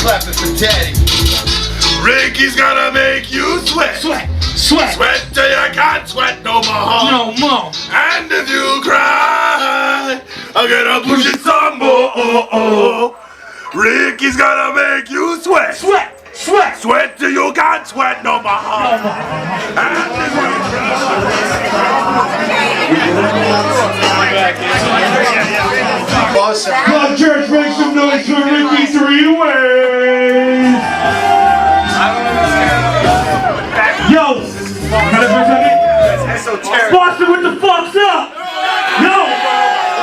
clap it for Daddy. Ricky's gonna make you sweat. Sweat. Sweat. Sweat till you can't sweat no more. No more. And if you cry, I'm gonna push it some more. Ricky's gonna make you sweat. Sweat. Sweat. Sweat till you can't sweat no more. And if you cry. Club church, make some noise for Ricky 3 ways. Yo, Boston, what the fuck's up?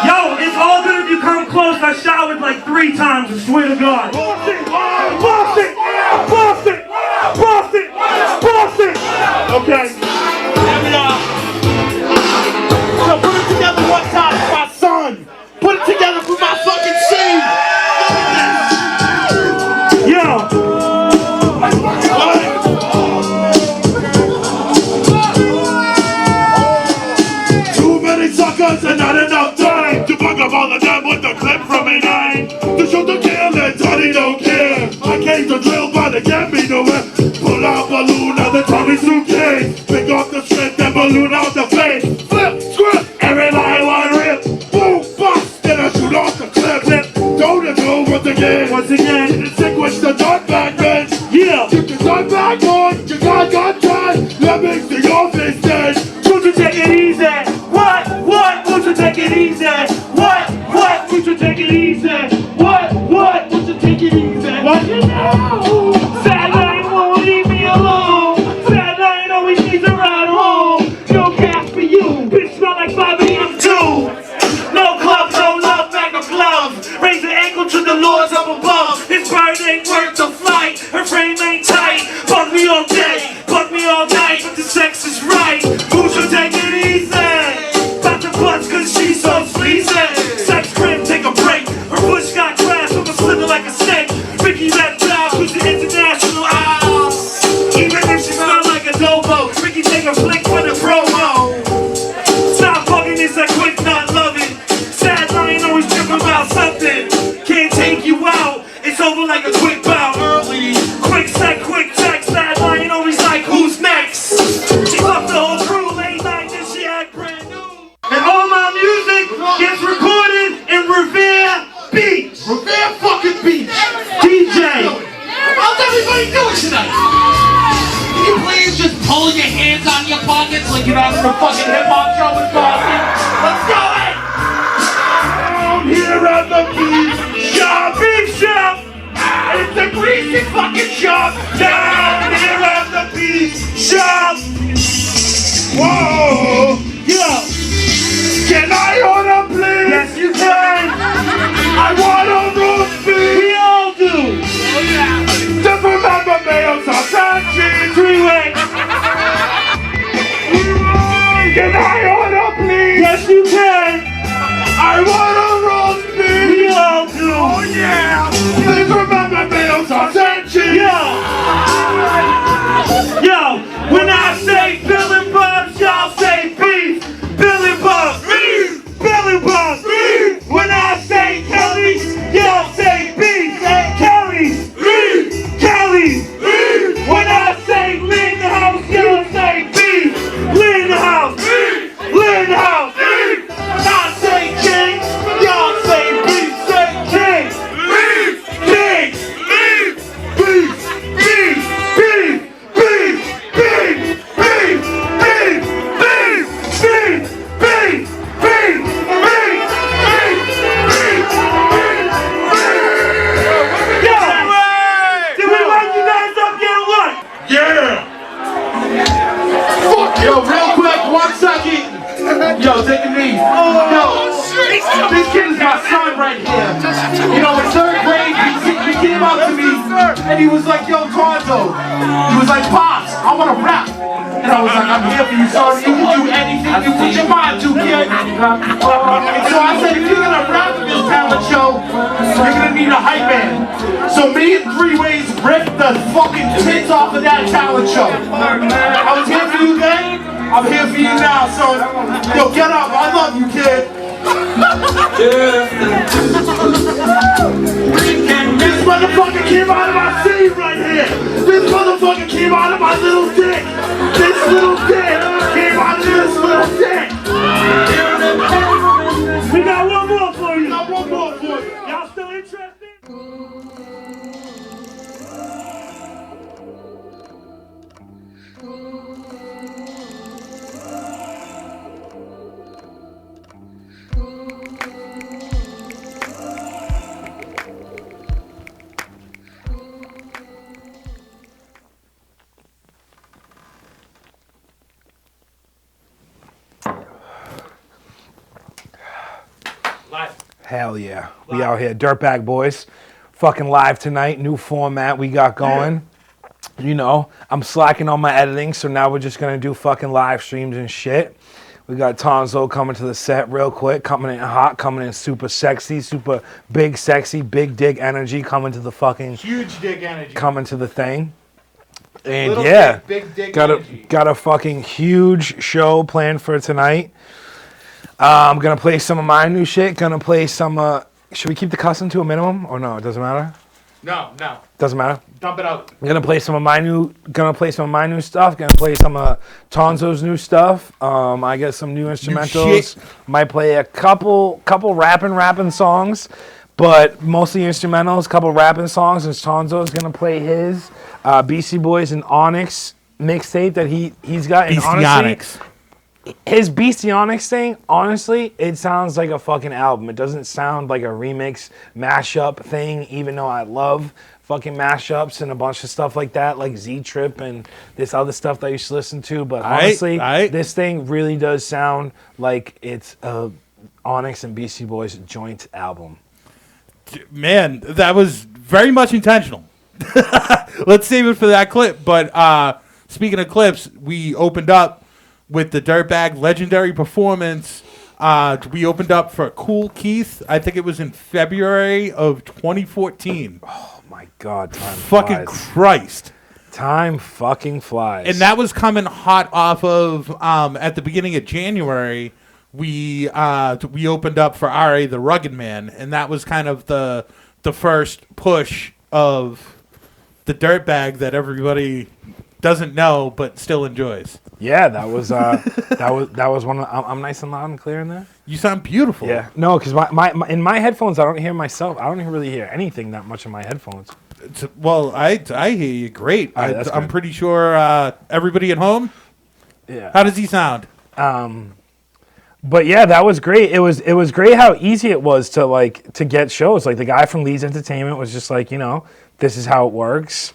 Yo, it's all good if you come close. I showered like 3 times, I swear to God. Boston, Boston, Boston, Boston, Boston. Okay. So put it together one time for my son. Put it together for my fucking seed. Yo. Too many suckers and not enough time to bug up all of them with the clip from a 9. To shoot the kill and Tony don't care. I came to drill but they get me nowhere. Pull out balloon out the Tommy suitcase. Pick up the strength and balloon out the face. Flip, script, everybody want rip. Boom, bust, then I shoot off the clip. Don't it go once again. Distinguish the DIRTBAG men. Yeah. Keep the DIRTBAG on, you got time. Let me see your face dead. Won't you take it easy? What? Won't you take it easy? What? Won't you take it easy? What? Won't you take it easy? What? You know. Sad night won't leave me alone. Sad night always needs a ride home. No gas for you. Bitch smell like 5 a.m. too. No club, no love, bag of gloves. Raise the ankle to the lords up above. His bird ain't worth the flight. Her frame ain't tight. Bug me all day, bug me all night. But the sex is right. Who should take it easy? About to bust cause she's so sleazy. Sex grim, take a break. Her bush got grass, I'ma slither like a snake. Ricky left job, who's the international eye. Even if she smell like a dobo, Ricky take a flick for the promo. Stop bugging, it's a quick not loving. Sad line always tripping about something. Can't take you out, it's over like a quick bout. Early, quick set, quick check. Sad line always like who's next. She left the whole crew late night and she had brand new. And all my music gets recorded in Revere Beach. Revere fucking beach. DJ. How's everybody doing tonight? Can you please just pull your hands out of your pockets like you're out in a fucking hip-hop show in Boston? Let's go it! Down here at the beach shop. Beach shop. It's a greasy fucking shop. Down here at the beach shop. Whoa. Yo. Can I order please? Yes, you can. I want a roast beef. We all do. Just remember mayo sauce and cheese. 3 ways. Can I order please? Yes, you can. I want a roast beef. We all do. Oh yeah. Please remember mayo sauce and cheese. Yo, when I say Bill and Bob's, y'all say beef. Bill and Bob's, beef. Bill and Bob's, beef. When I say Kelly's, y'all say beef. Kelly's, beef. Kelly's, beef. When I say Lynn House, y'all say beef. Lynn House, beef. Lynn House, beef. When I say King, y'all say beef. Say King, beef. King, beef. Beef, beef, beef, beef, beef, beef, beef, beef, beef, beef, beef, beef, Yo! Did we light you guys up yet or what? Yeah. Fuck yo, real quick, 1 second. Yo, take a knee. Yo, this kid is my son right here. You know, in 3rd grade, he came up to me and he was like, yo, Tonzo. He was like, Pops, I want to rap. And I was like, I'm here for you, son. You can do anything you put your mind to, kid. And so I said, if you're going to rap at this talent show, you're going to need a hype man. So me and 3 Ways ripped the fucking tits off of that talent show. I was here for you then. I'm here for you now, son. Yo, get up. I love you, kid. Yeah. motherfucker came out of my seed right here. This motherfucker came out of my little dick. This little dick came out of this little dick. We got one more for you. Got one more for you. Y'all still interested? Hell yeah. We out here. Dirtbag Boys. Fucking live tonight. New format we got going. You know, I'm slacking on my editing, so now we're just going to do fucking live streams and shit. We got Tonzo coming to the set real quick, coming in hot, coming in super sexy, super big sexy, big dick energy, coming to the fucking... Huge dick energy. Coming to the thing. And Little yeah, big dick got energy. a fucking huge show planned for tonight. I'm gonna play some of my new shit. Gonna play some. Should we keep the cussing to a minimum or no? It doesn't matter. No. Doesn't matter. Dump it out. I'm gonna play some of my new. Gonna play some of my new stuff. Gonna play some of Tonzo's new stuff. I got some new instrumentals. Might play a couple rapping songs, but mostly instrumentals. Couple rapping songs. And Tonzo's gonna play his BC Boys and Onyx mixtape that he's got. And honestly, his Beastionics thing, honestly, it sounds like a fucking album. It doesn't sound like a remix mashup thing, even though I love fucking mashups and a bunch of stuff like that, like Z-Trip and this other stuff that I used to listen to. But honestly, this thing really does sound like it's a Onyx and BC Boys joint album. Man, that was very much intentional. Let's save it for that clip. But speaking of clips, we opened up with the Dirtbag legendary performance. We opened up for Cool Keith. I think it was in February of 2014. Oh my God, time fucking flies. Christ. Time fucking flies. And that was coming hot off of, at the beginning of January, we opened up for R.A. the Rugged Man. And that was kind of the first push of the Dirtbag that everybody doesn't know but still enjoys. Yeah, that was that was one of I'm nice and loud and clear in there. You sound beautiful. Yeah. No, because my in my headphones I don't hear myself. I don't even really hear anything that much in my headphones. Well, I hear you great. All right, I'm good. pretty sure everybody at home. Yeah. How does he sound? But yeah, that was great. It was great how easy it was to get shows. Like the guy from Leeds Entertainment was just like, you know, this is how it works.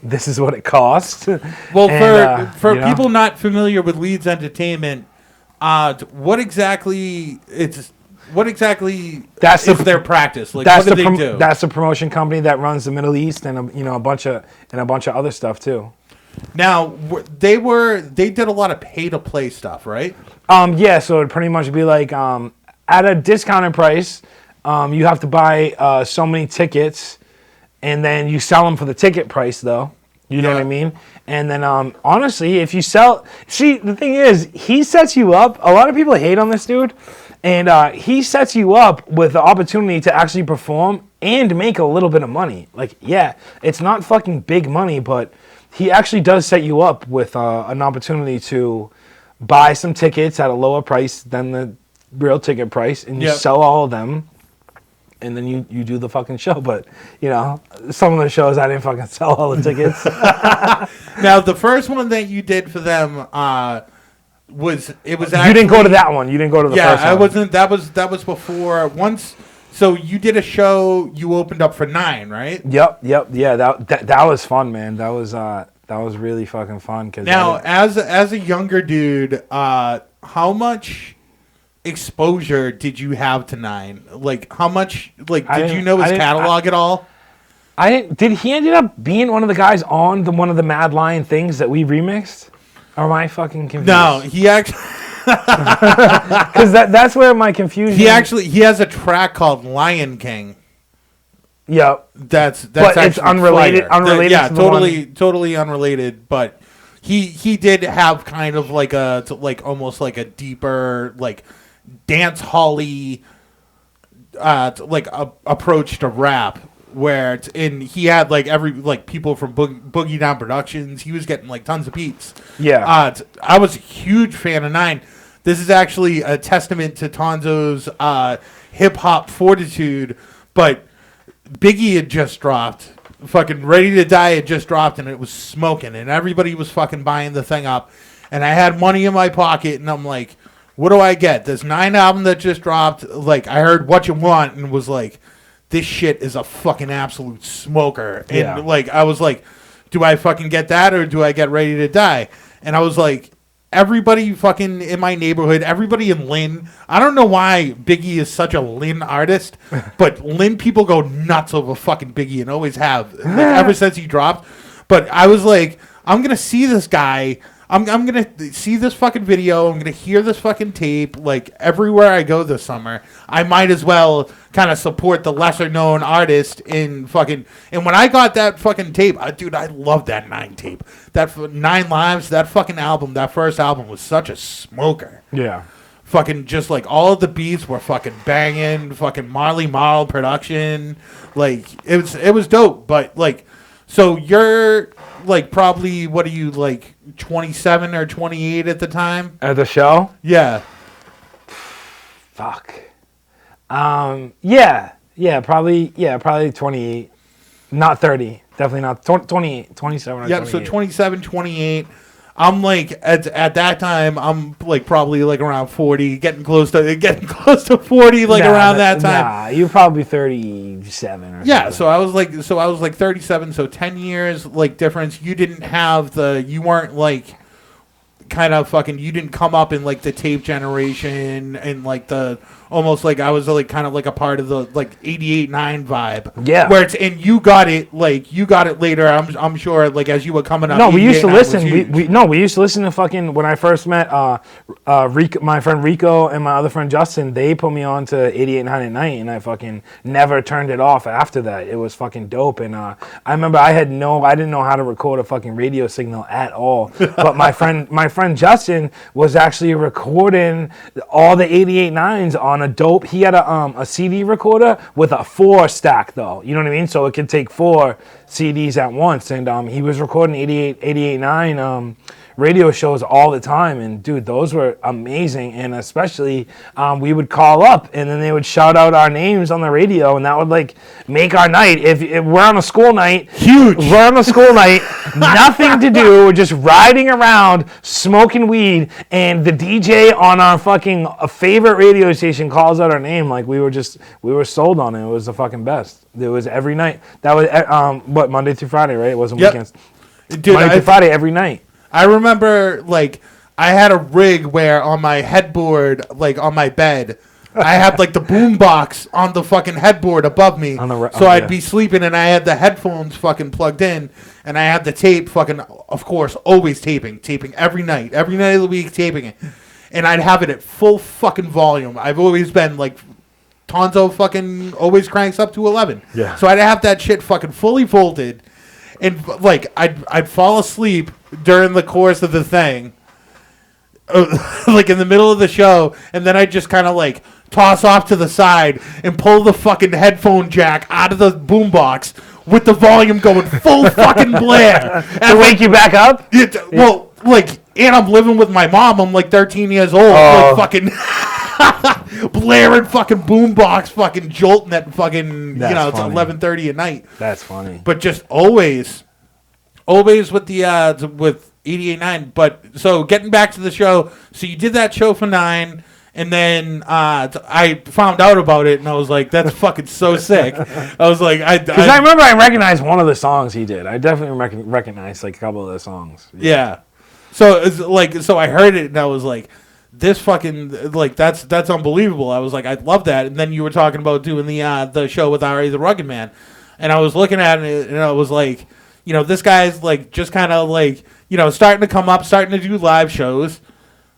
This is what it costs. Well, and, for you know? people not familiar with Leeds Entertainment, what exactly is their practice? Like, what do they do? That's the promotion company that runs the Middle East and a bunch of other stuff too. Now they did a lot of pay to play stuff, right? Yeah, so it'd pretty much be like at a discounted price, you have to buy so many tickets. And then you sell them for the ticket price, though. You know what I mean? And then, honestly, if you sell... See, the thing is, he sets you up... A lot of people hate on this dude. And he sets you up with the opportunity to actually perform and make a little bit of money. Like, yeah, it's not fucking big money, but he actually does set you up with an opportunity to buy some tickets at a lower price than the real ticket price. And you sell all of them. And then you do the fucking show. But, you know, some of the shows I didn't fucking sell all the tickets. Now, the first one that you did for them was actually... You didn't go to that one. You didn't go to the first one. Yeah, I wasn't... That was before... Once... So you did a show, you opened up for 9, right? Yep. Yeah, that was fun, man. That was really fucking fun. Cause now, as a younger dude, how much exposure did you have to 9? Like, how much... Like, did you know his catalog at all? Did he ended up being one of the guys on one of the Mad Lion things that we remixed? Or am I fucking confused? No, he actually... Because that's where my confusion... He has a track called Lion King. Yep. That's but it's unrelated. Unrelated. Yeah, totally unrelated. But he did have kind of like almost like a deeper like dance hall-y approach to rap. where and he had like every like people from Boogie Down Productions. He was getting like tons of beats. Yeah. I was a huge fan of 9. This is actually a testament to Tonzo's hip hop fortitude. But Biggie had just dropped. Fucking Ready to Die had just dropped, and it was smoking, and everybody was fucking buying the thing up. And I had money in my pocket, and I'm like, what do I get? This 9 album that just dropped, like, I heard What You Want, and was like, this shit is a fucking absolute smoker. And, Yeah. like, I was like, do I fucking get that, or do I get Ready to Die? And I was like, everybody fucking in my neighborhood, everybody in Lynn, I don't know why Biggie is such a Lynn artist, but Lynn people go nuts over fucking Biggie and always have, like, ever since he dropped. But I was like, I'm going to see this guy. I'm going to see this fucking video. I'm going to hear this fucking tape, like, everywhere I go this summer. I might as well kind of support the lesser known artist in fucking... And when I got that fucking tape, dude, I love that 9 tape. That 9 Lives, that fucking album, that first album was such a smoker. Yeah. Fucking just, like, all of the beats were fucking banging, fucking Marley Marl production. Like, it was dope. But, like, so you're... Like, probably, what are you, like, 27 or 28 at the time? At the show? Yeah. Fuck. Yeah, probably 28. Not 30. Definitely not 28, 27 or 28. Yep, so 27, 28. I'm like at that time I'm like probably like around 40, getting close to 40 like around that time. Nah, you're probably 37 or Yeah, something. so I was like 37, so 10 years like difference. You weren't like kind of fucking, you didn't come up in like the tape generation and like the almost like I was like kind of like a part of the like 88-9 vibe. Yeah. Where it's, and you got it later. I'm sure like as you were coming up. No, we used to 88-9 was listen. huge. We used to listen to fucking when I first met Rico, my friend Rico and my other friend Justin. They put me on to 88.9 at night, and I fucking never turned it off after that. It was fucking dope. And I remember I didn't know how to record a fucking radio signal at all. But my friend Justin was actually recording all the 88.9s on a dope. He had a CD recorder with a 4 stack though. You know what I mean? So it could take 4 CDs at once, and he was recording 88.9 radio shows all the time, and dude, those were amazing. And especially we would call up and then they would shout out our names on the radio, and that would like make our night. If we're on a school night, we're on a school night, nothing to do, we're just riding around smoking weed, and the DJ on our fucking favorite radio station calls out our name, like we were sold on it. It was the fucking best. It was every night. That was Monday through Friday, right? It wasn't weekends. Dude, Monday through Friday every night. I remember, like, I had a rig where on my headboard, like, on my bed, I had, like, the boom box on the fucking headboard above me. So I'd be sleeping, and I had the headphones fucking plugged in, and I had the tape fucking, of course, always taping every night of the week, taping it. And I'd have it at full fucking volume. I've always been, like, Tonzo fucking always cranks up to 11. Yeah. So I'd have that shit fucking fully folded, and, like, I'd fall asleep during the course of the thing, like in the middle of the show, and then I just kind of like toss off to the side and pull the fucking headphone jack out of the boombox with the volume going full fucking blare. To wake you back up? Well, like, and I'm living with my mom. I'm like 13 years old, like fucking blaring fucking boombox, fucking jolting at fucking, That's it's funny. 11:30 at night. That's funny. But just always with the with 88.9. But so getting back to the show, so you did that show for 9, and then I found out about it, and I was like, that's fucking so sick. I was like, because I remember I recognized one of the songs he did. I definitely recognized like a couple of the songs. Yeah. So it's like, so I heard it, and I was like, this fucking, like, that's unbelievable. I was like, I love that. And then you were talking about doing the show with Ari the Rugged Man, and I was looking at it, and I was like, this guy's like just kind of like, starting to come up, starting to do live shows.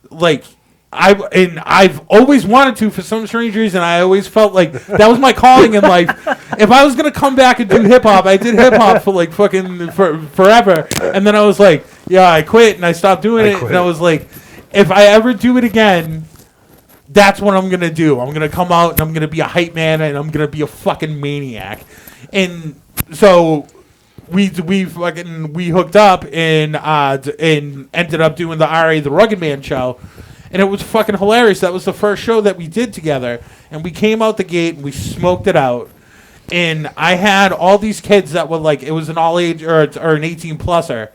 Like, I've always wanted to for some strange reason. I always felt like that was my calling in life. If I was gonna come back and do hip hop, I did hip hop for like fucking forever, and then I was like, yeah, I quit and I stopped doing it. And I was like, if I ever do it again, that's what I'm gonna do. I'm gonna come out and I'm gonna be a hype man and I'm gonna be a fucking maniac. And so we hooked up and ended up doing the R.A. the Rugged Man show. And it was fucking hilarious. That was the first show that we did together. And we came out the gate and we smoked it out. And I had all these kids that were like, it was an all age or an 18-pluser.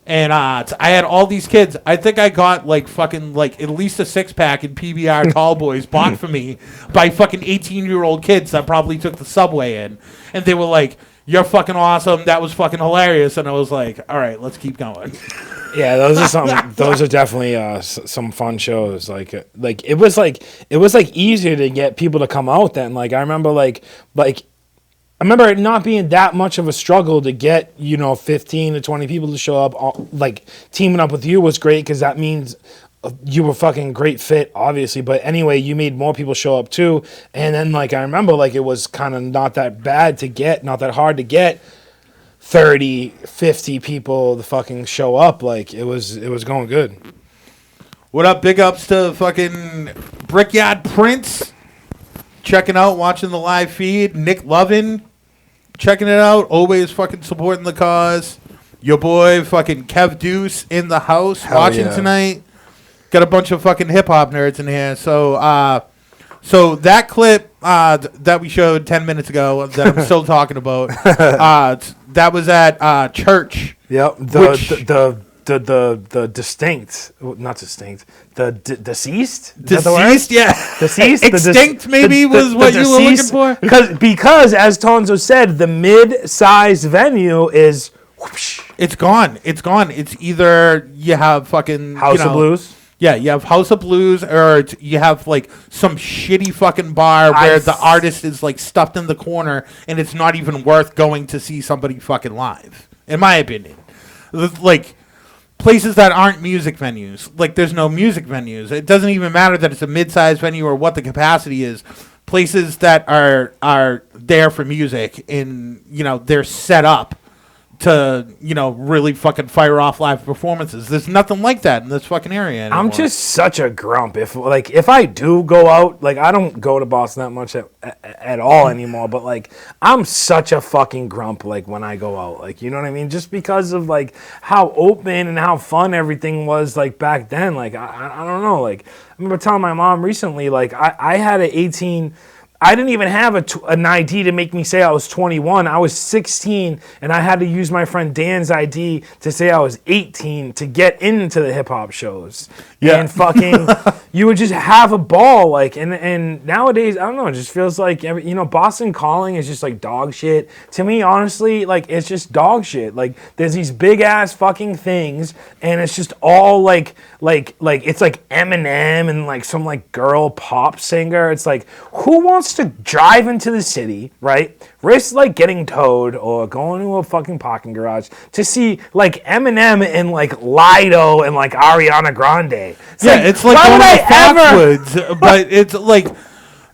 And I had all these kids. I think I got like fucking like at least a 6-pack in PBR Tall Boys bought for me by fucking 18-year-old kids that probably took the subway in. And they were like, "You're fucking awesome. That was fucking hilarious." And I was like, "All right, let's keep going." Yeah, those are definitely some fun shows. Like it was easier to get people to come out then. Like I remember I remember it not being that much of a struggle to get 15 to 20 people to show up. Like teaming up with you was great because that means you were fucking great fit, obviously. But anyway, you made more people show up too. And then I remember it was kind of not that bad to get, not that hard to get 30, 50 people to fucking show up. Like it was going good. What up? Big ups to fucking Brickyard Prince. Checking out, watching the live feed. Nick Lovin, checking it out. Always fucking supporting the cause. Your boy, fucking Kev Deuce in the house. Hell watching yeah. tonight. Got a bunch of fucking hip-hop nerds in here. So that clip that we showed 10 minutes ago that I'm still talking about, that was at church. Yep. The distinct, not distinct, the deceased? Is that the word? Deceased, yeah. Deceased? Extinct, maybe, was what you were looking for? Because, as Tonzo said, the mid-sized venue is... Whoosh. It's gone. It's either you have fucking... House of Blues? Yeah, you have House of Blues, or you have, some shitty fucking bar where the artist is, stuffed in the corner, and it's not even worth going to see somebody fucking live, in my opinion. Places that aren't music venues. There's no music venues. It doesn't even matter that it's a mid-sized venue or what the capacity is. Places that are there for music and, they're set up to, really fucking fire off live performances. There's nothing like that in this fucking area anymore. I'm just such a grump. If I do go out, I don't go to Boston that much at all anymore, but I'm such a fucking grump when I go out. You know what I mean? Just because of how open and how fun everything was back then. I don't know. I remember telling my mom recently, I had an 18. I didn't even have an ID to make me say I was 21. I was 16, and I had to use my friend Dan's ID to say I was 18 to get into the hip-hop shows. Yeah. And fucking, you would just have a ball, and nowadays, I don't know, it just feels like, Boston Calling is just, dog shit. To me, honestly, it's just dog shit. There's these big-ass fucking things, and it's just all, it's Eminem and, some, girl pop singer. It's who wants to drive into the city, right? Risk getting towed or going to a fucking parking garage to see Eminem and Lido and Ariana Grande. It's going to Foxwoods, but it's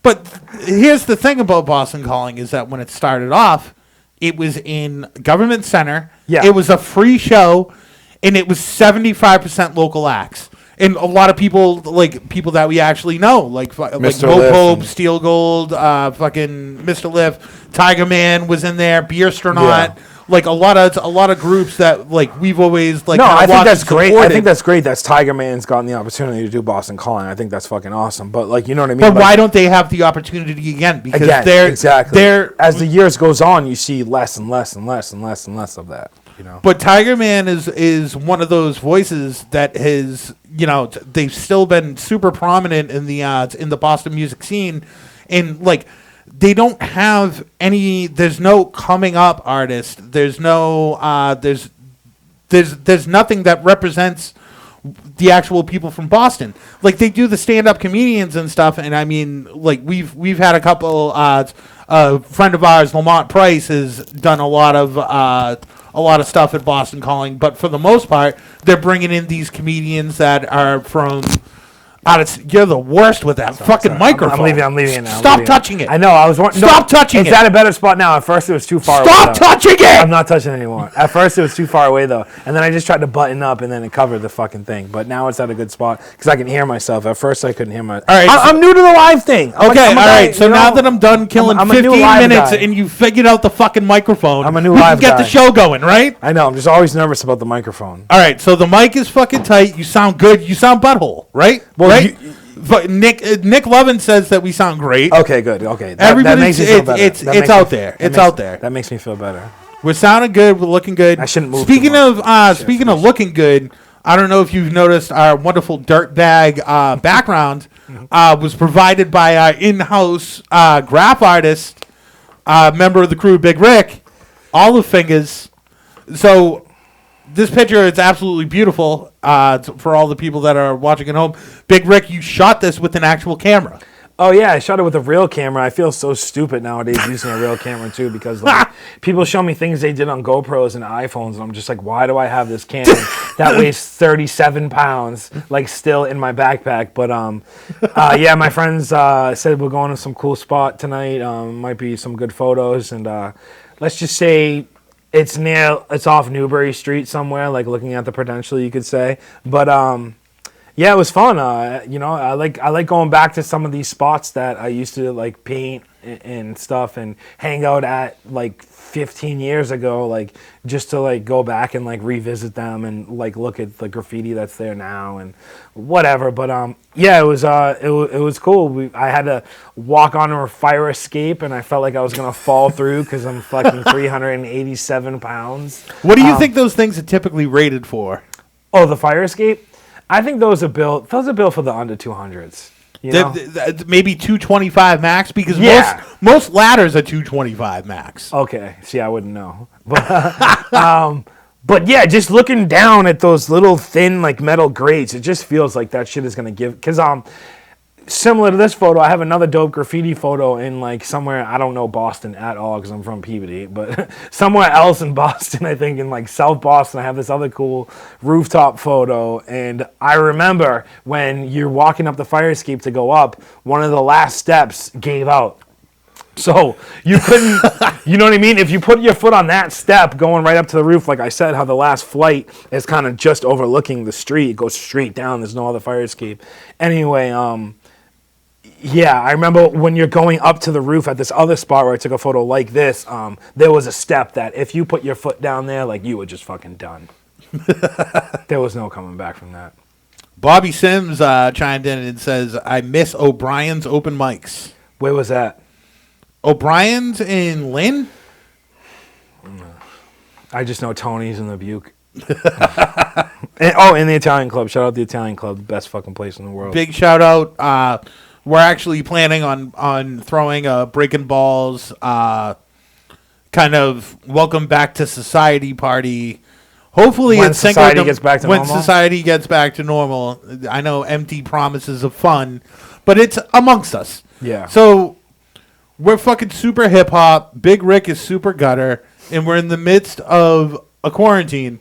but here's the thing about Boston Calling is that when it started off, it was in Government Center. Yeah. It was a free show, and it was 75% local acts. And a lot of people, people that we actually know, like Mo Pope, Steel Gold, fucking Mr. Lift, Tiger Man was in there, Beerstronaut, a lot of groups that we've always No, I think that's great. I think that's great. That's Tiger Man's gotten the opportunity to do Boston Calling. I think that's fucking awesome. But you know what I mean. But why don't they have the opportunity again? Because they're as the years goes on, you see less and less and less and less and less of that. But Tiger Man is one of those voices that has, they've still been super prominent in the Boston music scene, and they don't have any. There's no coming up artist. There's no there's nothing that represents the actual people from Boston. They do the stand-up comedians and stuff, and I mean, we've had a couple. A friend of ours, Lamont Price, has done a lot of stuff at Boston Calling, but for the most part, they're bringing in these comedians that are from You're the worst with that fucking microphone. I'm leaving it now. Stop touching it. I know. I was Stop touching it. It's at a better spot now. At first, it was too far away. Stop touching it. I'm not touching it anymore. At first, it was too far away, though. And then I just tried to button up, and then it covered the fucking thing. But now it's at a good spot because I can hear myself. At first, I couldn't hear myself. All right, I'm new to the live thing. All right. So now that I'm done killing I'm a new 15 live minutes guy. and you figured out the fucking microphone, I'm a new we live can get guy. the show going, right? I know. I'm just always nervous about the microphone. All right. So the mic is fucking tight. You sound good. You sound butthole, right? Well, right. But Nick Lovin says that we sound great. Okay, good. Okay, Everybody's that makes me feel better. it's out there. It's out there. That makes me feel better. We're sounding good. We're looking good. I shouldn't move. Speaking of looking good, I don't know if you've noticed our wonderful DIRTBAG background was provided by our in-house graph artist, member of the crew, Big Rick, Olive Fingers. So this picture is absolutely beautiful for all the people that are watching at home. Big Rick, you shot this with an actual camera. Oh yeah, I shot it with a real camera. I feel so stupid nowadays using a real camera too because like, people show me things they did on GoPros and iPhones, and I'm just like, why do I have this Canon that weighs 37 pounds like still in my backpack? But yeah, my friends said we're going to some cool spot tonight. Might be some good photos, and let's just say it's off Newbury Street somewhere, like looking at the Prudential, you could say. But yeah, it was fun. You know, I like going back to some of these spots that I used to like paint and stuff and hang out at like 15 years ago, like just to like go back and like revisit them and like look at the graffiti that's there now and whatever. But yeah, it was cool. I had to walk onto a fire escape and I felt like I was gonna fall through because I'm fucking 387 pounds. What do you think those things are typically rated for? Oh, the fire escape? I think those are built for the under 200s. You know? Maybe 225 max, because Yeah. most ladders are 225 max. Okay, see, I wouldn't know. But yeah, just looking down at those little thin like metal grates, it just feels like that shit is gonna give. Because similar to this photo, I have another dope graffiti photo in like somewhere, I don't know Boston at all because I'm from Peabody, but somewhere else in Boston, I think in like South Boston, I have this other cool rooftop photo. And I remember when you're walking up the fire escape to go up, one of the last steps gave out. So you couldn't, you know what I mean? If you put your foot on that step going right up to the roof, like I said, how the last flight is kind of just overlooking the street, it goes straight down, there's no other fire escape. Anyway, yeah, I remember when you're going up to the roof at this other spot where I took a photo like this, there was a step that if you put your foot down there, like you were just fucking done. There was no coming back from that. Bobby Sims chimed in and says, I miss O'Brien's open mics. Where was that? O'Brien's in Lynn? I just know Tony's in the Buke. In the Italian Club. Shout out the Italian Club, the best fucking place in the world. Big shout out. We're actually planning on throwing a Breaking Balls kind of welcome back to society party. Hopefully when it's society gets back to when normal. society gets back to normal. I know empty promises of fun, but it's amongst us. Yeah. So we're fucking super hip hop. Big Rick is super gutter, and we're in the midst of a quarantine.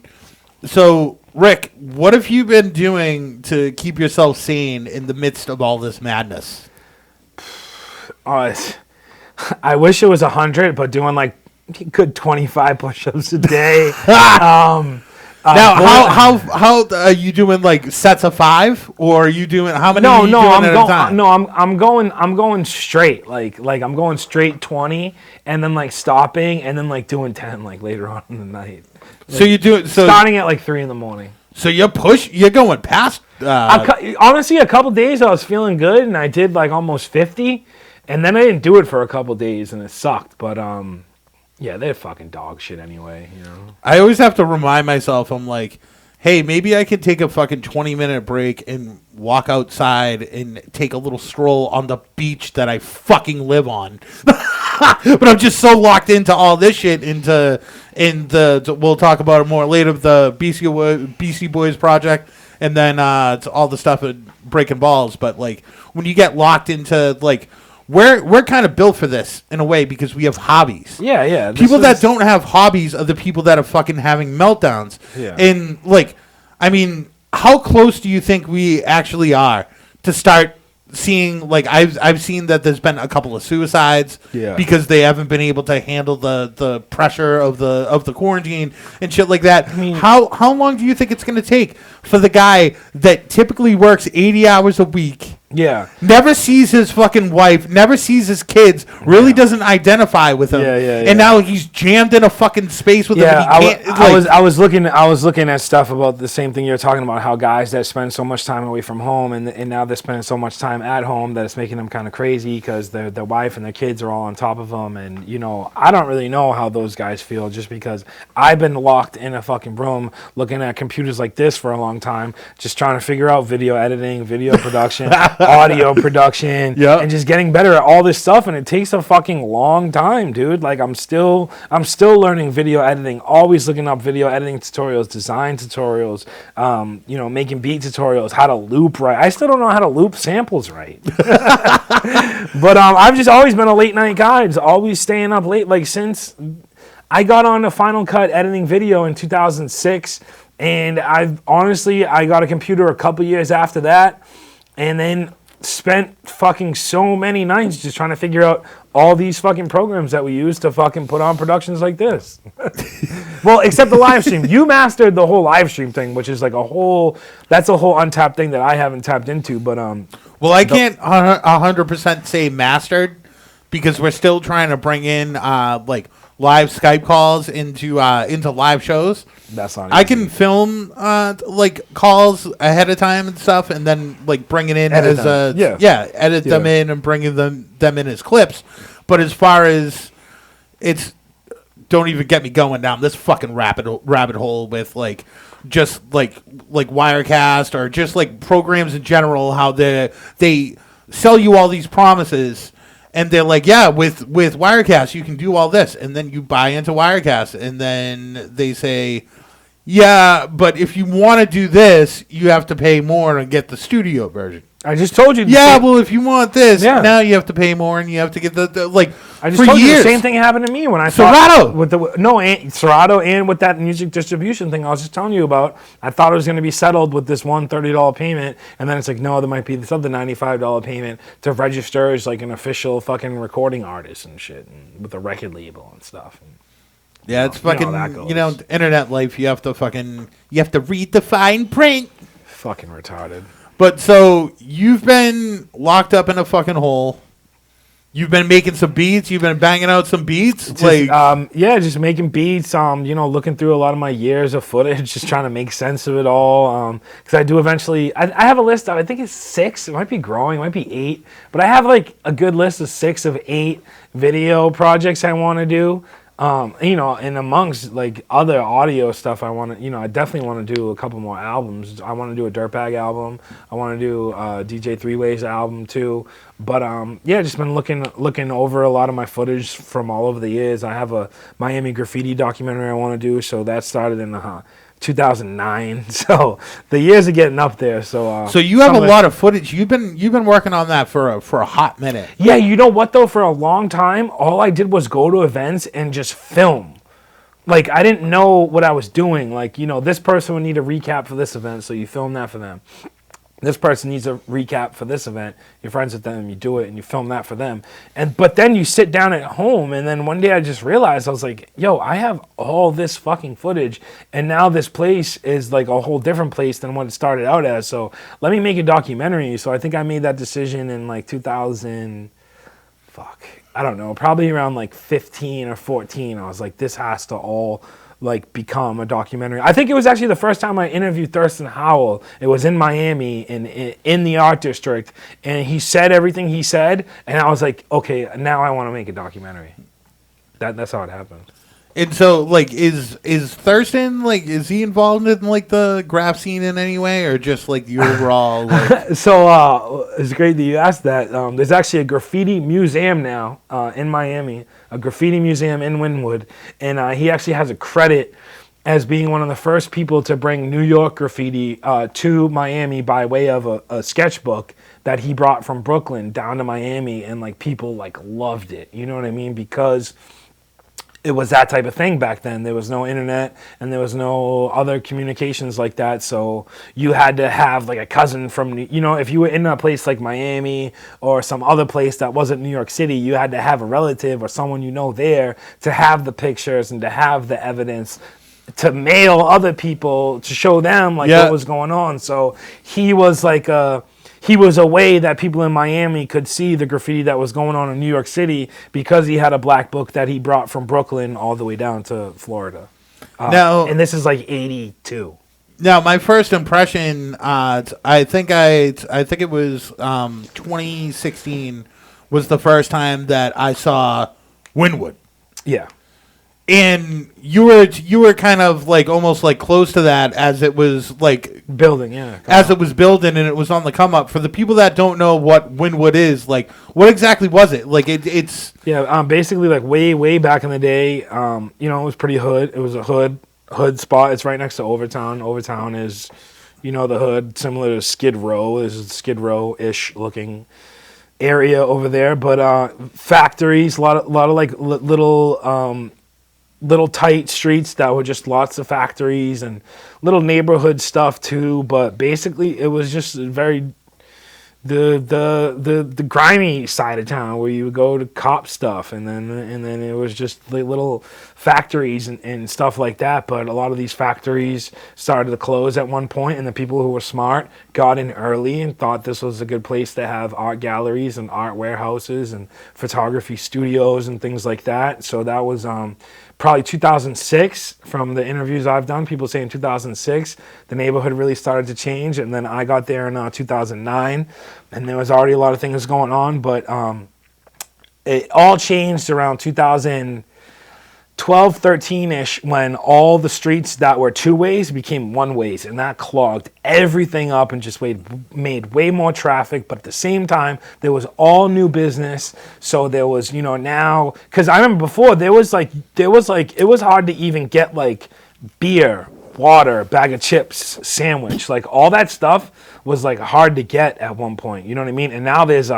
So Rick, what have you been doing to keep yourself sane in the midst of all this madness? I wish it was 100, but doing like good 25 push-ups a day. Now, how are you doing? Like sets of 5, or are you doing how many? No, are you no, doing I'm at a going. time? No, I'm going straight. Like I'm going straight 20, and then like stopping, and then like doing 10 like later on in the night. So you do it. So starting at like 3 in the morning. So you're going past. Honestly, a couple days I was feeling good, and I did like almost 50, and then I didn't do it for a couple days, and it sucked. But yeah, they're fucking dog shit anyway. You know. I always have to remind myself. I'm like, hey, maybe I could take a fucking 20-minute break and walk outside and take a little stroll on the beach that I fucking live on. But I'm just so locked into all this shit. We'll talk about it more later. The BC Boyz project, and then it's all the stuff at Breaking Balls. But like when you get locked into like. We're kind of built for this in a way because we have hobbies. Yeah, yeah. People that don't have hobbies are the people that are fucking having meltdowns. Yeah. And like, I mean, how close do you think we actually are to start seeing, like, I've seen that there's been a couple of suicides because they haven't been able to handle the pressure of the quarantine and shit like that. I mean, how long do you think it's going to take for the guy that typically works 80 hours a week, never sees his fucking wife, never sees his kids, really doesn't identify with him, and now he's jammed in a fucking space with him? And he can't, I was looking at stuff about the same thing you're talking about, how guys that spend so much time away from home and now they're spending so much time at home that it's making them kind of crazy because their wife and their kids are all on top of them. And I don't really know how those guys feel, just because I've been locked in a fucking room looking at computers like this for a long time, just trying to figure out video editing, video production, audio production, and just getting better at all this stuff. And it takes a fucking long time, dude. Like, I'm still learning video editing, always looking up video editing tutorials, design tutorials, making beat tutorials, how to loop right. I still don't know how to loop samples right. But I've just always been a late night guy, just always staying up late. Like, since I got on to Final Cut editing video in 2006, and I got a computer a couple years after that, and then spent fucking so many nights just trying to figure out all these fucking programs that we use to fucking put on productions like this. Well, except the live stream. You mastered the whole live stream thing, which is like that's a whole untapped thing that I haven't tapped into. But well, I can't 100% say mastered, because we're still trying to bring in like live Skype calls into live shows. That's not easy. I can film like calls ahead of time and stuff, and then like bring it in edit them in and bring them in as clips. But as far as don't even get me going down this fucking rabbit hole with like just like Wirecast or just like programs in general, how they sell you all these promises. And they're like, yeah, with Wirecast, you can do all this. And then you buy into Wirecast. And then they say, yeah, but if you want to do this, you have to pay more and get the studio version. I just told you. Well, if you want this, now you have to pay more and you have to get the like. I just told you the same thing happened to me when I Serato Serato and with that music distribution thing I was just telling you about. I thought it was going to be settled with this one $30 payment, and then it's like, no, there might be this other $95 payment to register as like an official fucking recording artist and shit, and with a record label and stuff. And, it's fucking internet life. You have to read the fine print. Fucking retarded. But so you've been locked up in a fucking hole. You've been making some beats. You've been banging out some beats. Just making beats. Looking through a lot of my years of footage, just trying to make sense of it all. Because I do eventually. I have a list of, I think it's 6. It might be growing. It might be 8. But I have like a good list of 6 of 8 video projects I want to do. And amongst like other audio stuff, I definitely want to do a couple more albums. I want to do a DIRTBAG album. I want to do a DJ 3-Ways album too. But just been looking over a lot of my footage from all over the years. I have a Miami graffiti documentary I want to do, so that started in 2009. So the years are getting up there. So you have a lot of footage. You've been working on that for a hot minute. Yeah, you know what though? For a long time, all I did was go to events and just film. Like, I didn't know what I was doing. Like, this person would need a recap for this event, so you film that for them. This person needs a recap for this event. You're friends with them, you do it, and you film that for them. But then you sit down at home, and then one day I just realized, I was like, yo, I have all this fucking footage, and now this place is like a whole different place than what it started out as. So let me make a documentary. So I think I made that decision in like 2000, I don't know, probably around like 15 or 14. I was like, this has to all like become a documentary. I think it was actually the first time I interviewed Thurston Howell. It was in Miami in the art district, and he said everything he said, and I was like, okay, now I want to make a documentary. That's how it happened. And so, like, is Thurston, like, is he involved in, like, the graph scene in any way, or just, like, the overall, like... So, it's great that you asked that. There's actually a graffiti museum now in Miami, a graffiti museum in Wynwood, and he actually has a credit as being one of the first people to bring New York graffiti to Miami by way of a sketchbook that he brought from Brooklyn down to Miami, and, like, people, like, loved it. You know what I mean? Because... it was that type of thing back then. There was no internet and there was no other communications like that. So you had to have like a cousin from, if you were in a place like Miami or some other place that wasn't New York City, you had to have a relative or someone there to have the pictures and to have the evidence to mail other people to show them like what was going on. So he was like he was a way that people in Miami could see the graffiti that was going on in New York City because he had a black book that he brought from Brooklyn all the way down to Florida. And this is like 82. Now, my first impression, I think it was 2016 was the first time that I saw Wynwood. Yeah. And you were kind of like almost like close to that as it was like building, yeah. As it was building and it was on the come up. For the people that don't know what Wynwood is, like what exactly was it? Like it's basically like way back in the day. It was pretty hood. It was a hood spot. It's right next to Overtown. Overtown is, the hood similar to Skid Row. This is Skid Row-ish looking area over there. But factories, a lot of like little tight streets that were just lots of factories and little neighborhood stuff too, but basically it was just very the grimy side of town where you would go to cop stuff, and then it was just the little factories and stuff like that. But a lot of these factories started to close at one point, and the people who were smart got in early and thought this was a good place to have art galleries and art warehouses and photography studios and things like that. So that was probably 2006. From the interviews I've done, people say in 2006 the neighborhood really started to change, and then I got there in 2009, and there was already a lot of things going on, but it all changed around 2012, 13-ish, when all the streets that were two ways became one ways, and that clogged everything up and just made way more traffic. But at the same time, there was all new business. So there was, now, because I remember before it was hard to even get like beer, water, bag of chips, sandwich, like all that stuff was like hard to get at one point, you know what I mean? And now there's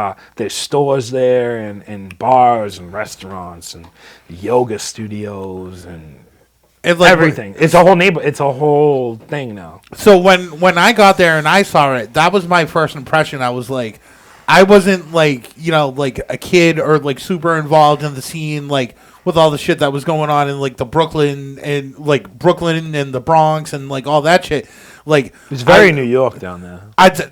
stores there and bars and restaurants and yoga studios and like everything. It's a whole it's a whole thing now. So when I got there and I saw it, that was my first impression. I was like, I wasn't like, like a kid or like super involved in the scene, like with all the shit that was going on in like the Brooklyn and the Bronx and like all that shit. Like it's very New York down there.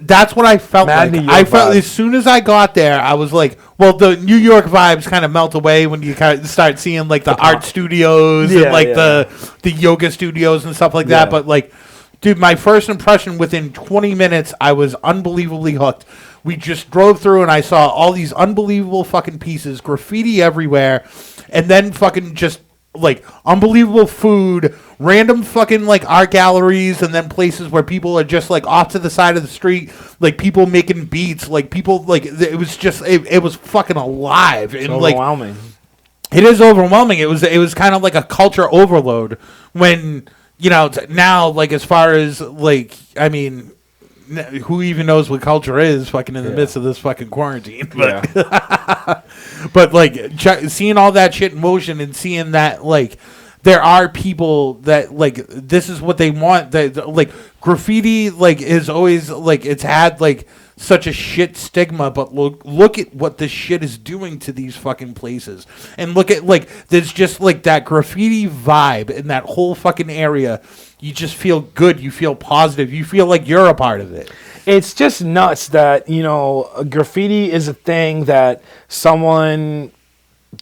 That's what I felt Mad like. New York I felt vibes. as soon as I got there, I was like, well, the New York vibes kind of melt away when you kind of start seeing like the art studios and like the yoga studios and stuff like that. But like, dude, my first impression within 20 minutes, I was unbelievably hooked. We just drove through and I saw all these unbelievable fucking pieces, graffiti everywhere, and then fucking just like unbelievable food, random fucking like art galleries, and then places where people are just like off to the side of the street, like people making beats, like people like it was just it was fucking alive. It's and overwhelming. Like, it is overwhelming. It was kind of like a culture overload when now like as far as like I mean. Who even knows what culture is fucking in the midst of this fucking quarantine? But, but like seeing all that shit in motion and seeing that like there are people that like this is what they want. That like graffiti like is always like it's had like such a shit stigma, but look at what this shit is doing to these fucking places. And look at like there's just like that graffiti vibe in that whole fucking area. You just feel good. You feel positive. You feel like you're a part of it. It's just nuts that, graffiti is a thing that someone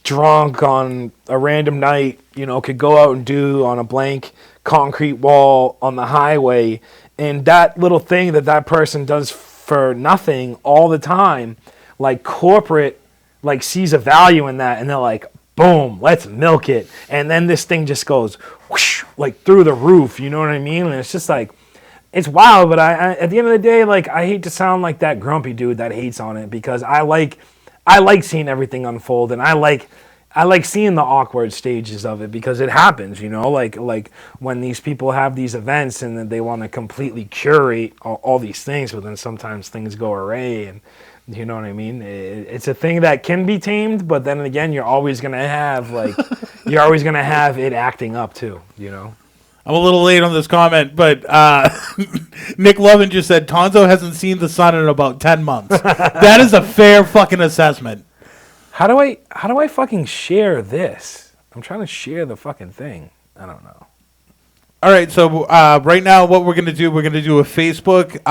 drunk on a random night, could go out and do on a blank concrete wall on the highway. And that little thing that person does for nothing all the time, like corporate, like sees a value in that, and they're like, boom, let's milk it. And then this thing just goes whoosh, like through the roof, you know what I mean? And it's just like, it's wild, but I at the end of the day, like I hate to sound like that grumpy dude that hates on it, because I like seeing everything unfold, and I like seeing the awkward stages of it, because it happens, like when these people have these events and then they want to completely curate all these things, but then sometimes things go awry, and You know what I mean? It's a thing that can be tamed, but then again, you're always gonna have it acting up too. You know. I'm a little late on this comment, but Nick Lovin just said Tonzo hasn't seen the sun in about 10 months. That is a fair fucking assessment. How do I fucking share this? I'm trying to share the fucking thing. I don't know. All right, so right now what we're going to do a Facebook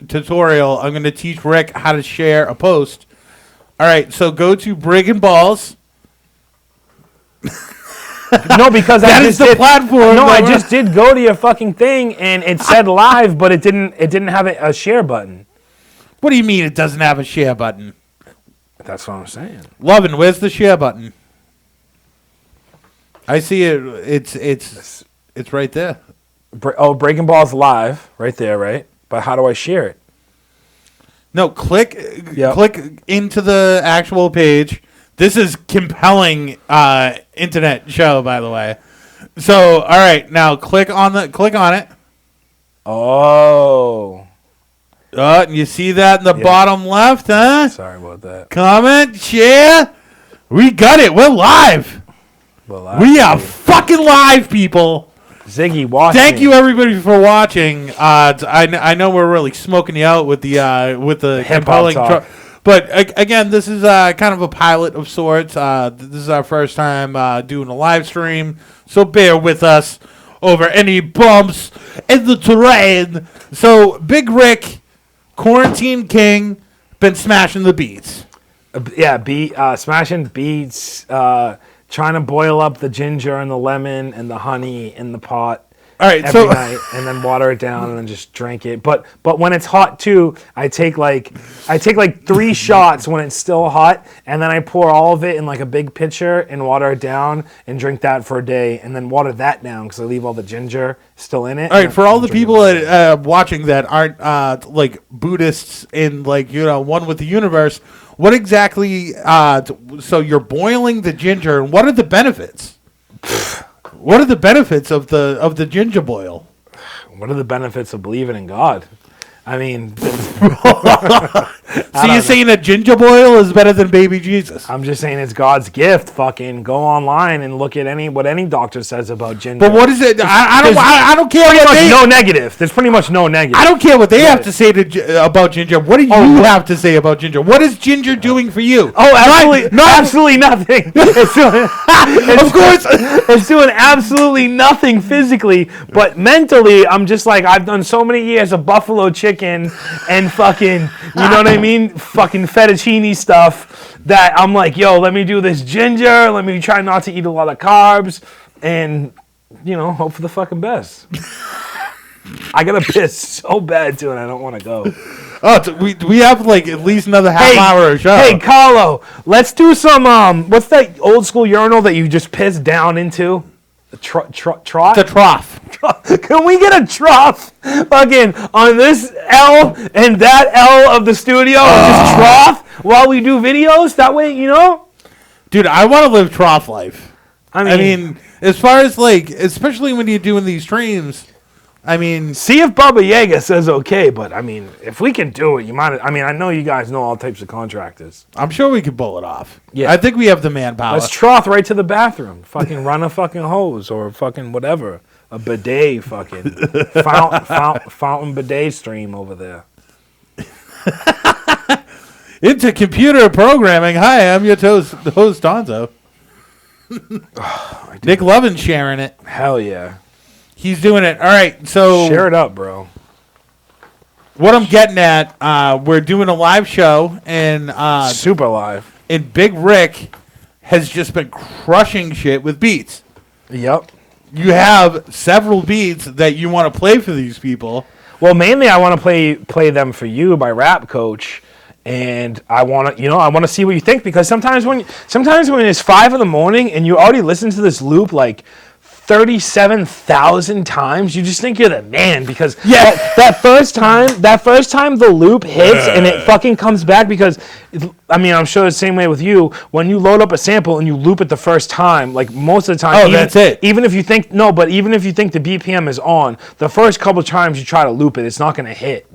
tutorial. I'm going to teach Rick how to share a post. All right, so go to Brig and Balls. No, because that is the platform. No, I just did go to your fucking thing and it said live, but it didn't have a share button. What do you mean it doesn't have a share button? That's what I'm saying. Lovin, where's the share button? I see it. It's right there. Breaking Balls live, right there, right? But how do I share it? No, click into the actual page. This is compelling internet show, by the way. So, all right, now click on it. Oh. And you see that in the bottom left, huh? Sorry about that. Comment, share. We got it. We're live. We are fucking live, people. Ziggy, watching. Thank you, everybody, for watching. I know we're really smoking you out with the hip-hop talk. But again, this is kind of a pilot of sorts. This is our first time doing a live stream, so bear with us over any bumps in the terrain. So, Big Rick, Quarantine King, been smashing the beats. Smashing beats, trying to boil up the ginger and the lemon and the honey in the pot. All right, every night, and then water it down and then just drink it. But when it's hot too, I take like 3 shots when it's still hot, and then I pour all of it in like a big pitcher and water it down and drink that for a day, and then water that down because I leave all the ginger still in it. All right, for all the people watching that aren't like Buddhists in one with the universe, what exactly? So you're boiling the ginger, and what are the benefits? What are the benefits of the ginger boil? What are the benefits of believing in God? I mean, so you're saying that ginger boil is better than baby Jesus? I'm just saying it's God's gift. Fucking go online and look at what any doctor says about ginger. But what is it? I don't care. No negative. There's pretty much no negative. I don't care what they have to say about ginger. What do you have to say about ginger? What is ginger doing for you? Oh, absolutely nothing. Of course, it's doing absolutely nothing physically, but mentally, I'm just like I've done so many years of buffalo chicken and fucking, you know what I mean? Fucking fettuccine stuff that I'm like, yo, let me do this ginger. Let me try not to eat a lot of carbs and, hope for the fucking best. I gotta piss so bad too, and I don't want to go. Oh, we have like at least another half hour of show. Hey, Carlo, let's do some, what's that old school urinal that you just piss down into? The trough? The trough. Can we get a trough fucking on this L and that L of the studio and just trough while we do videos? That way, Dude, I want to live trough life. I mean, as far as especially when you're doing these streams, see if Baba Yaga says okay, but if we can do it, you might. I know you guys know all types of contractors. I'm sure we could pull it off. Yeah, I think we have the manpower. Let's trough right to the bathroom. Fucking run a fucking hose or fucking whatever, a bidet, fucking fountain bidet stream over there. Into computer programming. Hi, I'm your host Tonzo. Nick Lovin sharing it. Hell yeah. He's doing it. All right, so share it up, bro. What I'm getting at, we're doing a live show, and super live. And Big Rick has just been crushing shit with beats. Yep. You have several beats that you want to play for these people. Well, mainly I want to play them for you by Rap Coach. And I want to see what you think, because sometimes when it's 5 a.m. and you already listen to this loop like 37,000 times, you just think you're the man, because that first time the loop hits and it fucking comes back, because I'm sure the same way with you, when you load up a sample and you loop it the first time, like most of the time, that's it. Even if you think the BPM is on, the first couple times you try to loop it, it's not going to hit.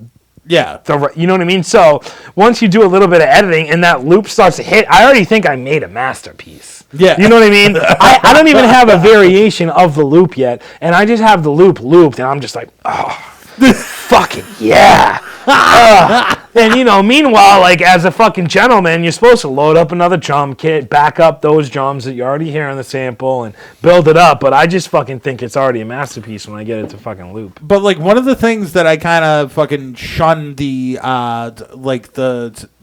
Yeah. You know what I mean? So once you do a little bit of editing and that loop starts to hit, I already think I made a masterpiece. Yeah. You know what I mean? I don't even have a variation of the loop yet, and I just have the loop looped, and I'm just like, oh, fucking yeah. And, you know, meanwhile, like, as a fucking gentleman, you're supposed to load up another drum kit, back up those drums that you already hear on the sample, and build it up. But I just fucking think it's already a masterpiece when I get it to fucking loop. But, like, one of the things that I kind of fucking shunned the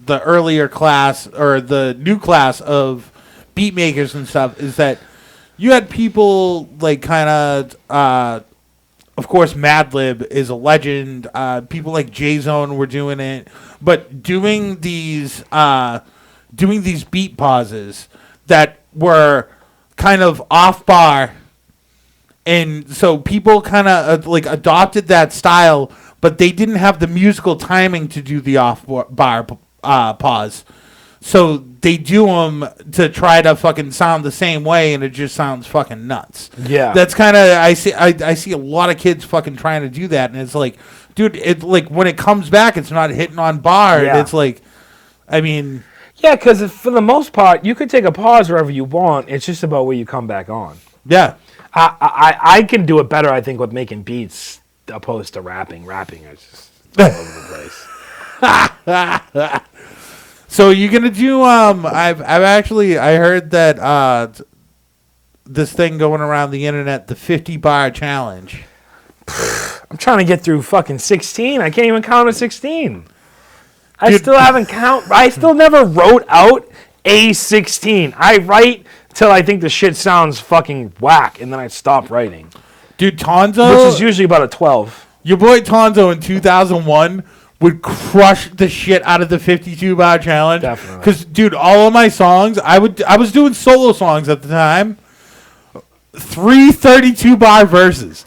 earlier class, or the new class of beat makers and stuff, is that you had people, like, kind of course, Madlib is a legend. People like J-Zone were doing it, but doing these beat pauses that were kind of off bar, and so people kind of like adopted that style, but they didn't have the musical timing to do the off bar pause. So they do them to try to fucking sound the same way, and it just sounds fucking nuts. Yeah, that's kind of I see a lot of kids fucking trying to do that, and it's like, dude, it like when it comes back, it's not hitting on bar. Yeah. And it's like, I mean, yeah, because for the most part, you could take a pause wherever you want. It's just about where you come back on. yeah. I can do it better, I think, with making beats opposed to rapping. Rapping is just all over the place. So you're gonna do I heard that this thing going around the internet, the 50 bar challenge. I'm trying to get through fucking 16. I can't even count to 16. I Dude. I still never wrote out a 16. I write till I think the shit sounds fucking whack, and then I stop writing. Dude, Tonzo, Which is usually about a 12. your boy Tonzo in 2001 would crush the shit out of the 52 bar challenge. Definitely. Because, dude, all of my songs, I was doing solo songs at the time. 3 32 bar verses.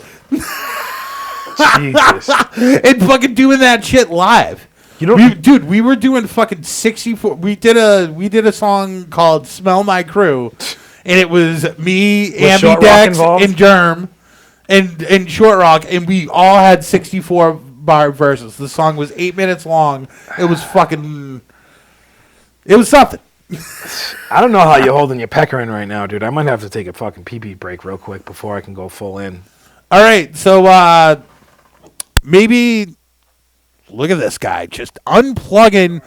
Jesus. And fucking doing that shit live. You know, Dude, we were doing fucking 64. We did a song called "Smell My Crew," and it was me, Ambidex, and Germ, and Short Rock, and we all had 64 bar verses. The song was 8 minutes long. It was fucking. It was something. I don't know how you're holding your pecker in right now, dude. I might have to take a fucking pee-pee break real quick before I can go full in. All right, so maybe look at this guy just unplugging,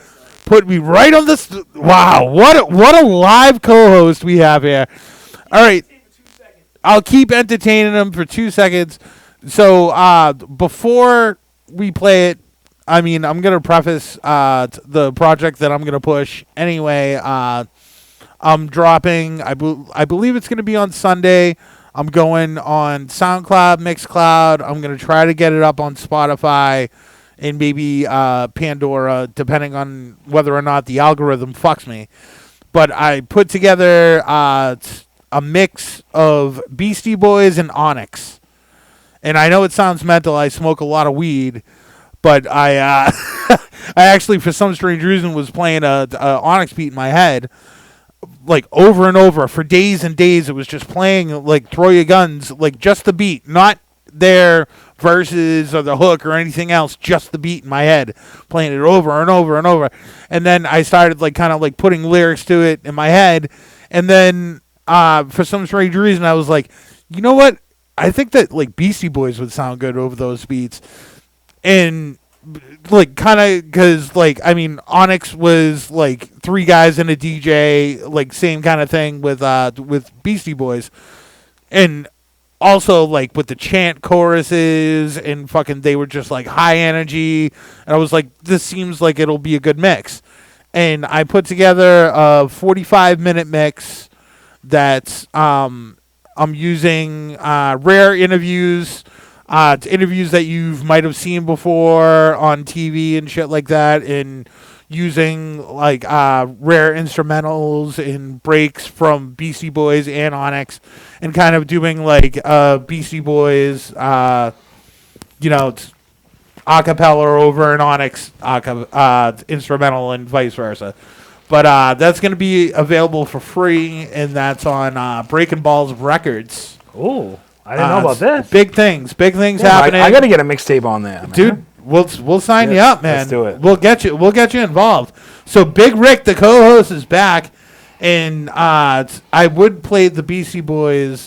put me right on this. Wow, what a live co-host we have here. All right, I'll keep entertaining him for 2 seconds. So before we play it, I mean, I'm gonna preface the project that I'm gonna push anyway. I'm dropping. I believe it's gonna be on Sunday. I'm going on SoundCloud, Mixcloud. I'm going to try to get it up on Spotify and maybe Pandora, depending on whether or not the algorithm fucks me. But I put together a mix of Beastie Boys and Onyx. And I know it sounds mental. I smoke a lot of weed. But I I actually, for some strange reason, was playing a Onyx beat in my head. Like over and over for days and days. It was just playing like Throw Your Guns, like just the beat, not their verses or the hook or anything else, just the beat in my head, playing it over and over and over. And then I started like kind of like putting lyrics to it in my head. And then for some strange reason, I was like, you know what? I think that like Beastie Boys would sound good over those beats. And like kind of because like I mean Onyx was like 3 guys and a DJ, like same kind of thing with Beastie Boys, and also like with the chant choruses and fucking they were just like high energy, and I was like, this seems like it'll be a good mix, and I put together a 45-minute mix that's I'm using rare interviews. Interviews that you might have seen before on TV and shit like that, and using like rare instrumentals and breaks from Beastie Boys and Onyx, and kind of doing like Beastie Boys, acapella over an Onyx instrumental and vice versa. But that's going to be available for free, and that's on Breaking Balls Records. Ooh. I didn't know about this. Big things happening. I got to get a mixtape on there, man. Dude, We'll sign you up, man. Let's do it. We'll get you involved. So Big Rick, the co-host, is back, and I would play the BC Boys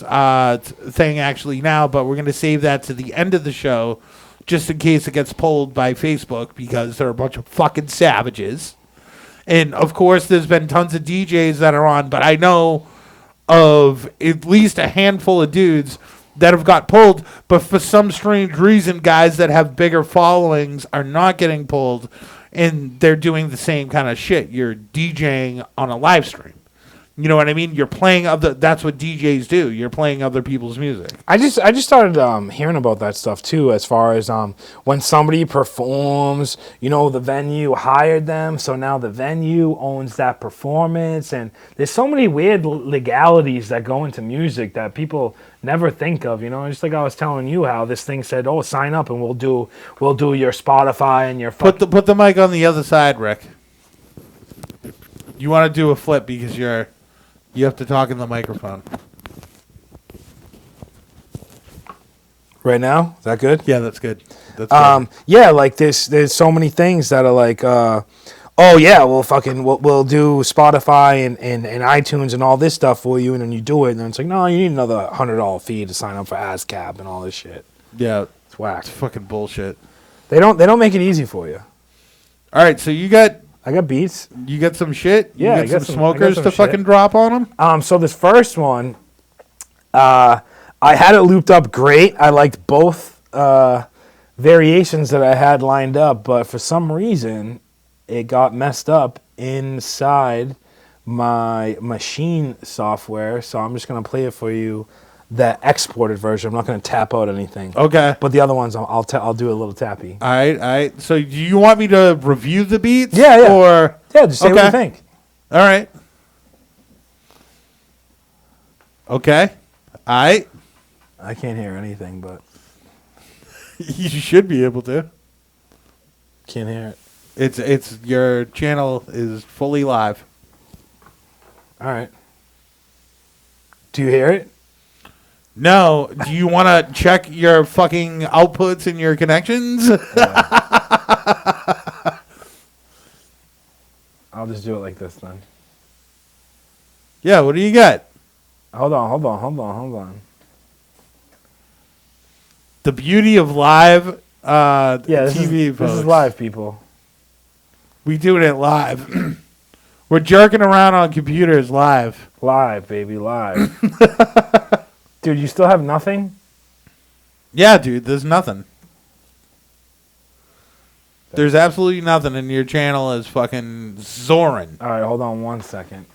thing actually now, but we're gonna save that to the end of the show, just in case it gets pulled by Facebook because they're a bunch of fucking savages. And of course, there's been tons of DJs that are on, but I know of at least a handful of dudes that have got pulled, but for some strange reason, guys that have bigger followings are not getting pulled, and they're doing the same kind of shit. You're DJing on a live stream. You know what I mean? You're playing that's what DJs do. You're playing other people's music. I just started hearing about that stuff too, as far as when somebody performs, the venue hired them, so now the venue owns that performance, and there's so many weird legalities that go into music that people never think of. Just like I was telling you how this thing said, "Oh, sign up and we'll do your Spotify and your." Put the mic on the other side, Rick. You want to do a flip because you have to talk in the microphone. Right now, is that good? Yeah, that's good. That's good. Yeah, like there's so many things that are like, oh yeah, we'll do Spotify and iTunes and all this stuff for you, and then you do it, and then it's like, no, you need another $100 fee to sign up for ASCAP and all this shit. Yeah, It's whack. it's fucking bullshit. They don't make it easy for you. All right, so I got beats. you got some shit. Yeah, you I got got some some- I got smokers some to shit. fucking drop on them. So this first one, I had it looped up great. I liked both variations that I had lined up, but for some reason, it got messed up inside my machine software. So I'm just gonna play it for you, the exported version. I'm not gonna tap out anything. Okay. But the other ones, I'll do a little tappy. All right. So do you want me to review the beats? Yeah. Or Yeah, just say what Okay. you think. all right. Okay. All right. I can't hear anything, but You should be able to. can't hear it. It's your channel is fully live. All right. Do you hear it? No. Do you want to check your fucking outputs and your connections? I'll just do it like this then. Yeah. What do you got? Hold on. The beauty of live Yeah, this TV. is folks. live, people. We doing it live. We're jerking around on computers live. Live, baby, live. Dude, you still have nothing? Yeah, dude. There's nothing. There's absolutely nothing, and your channel is fucking soaring. All right, hold on 1 second.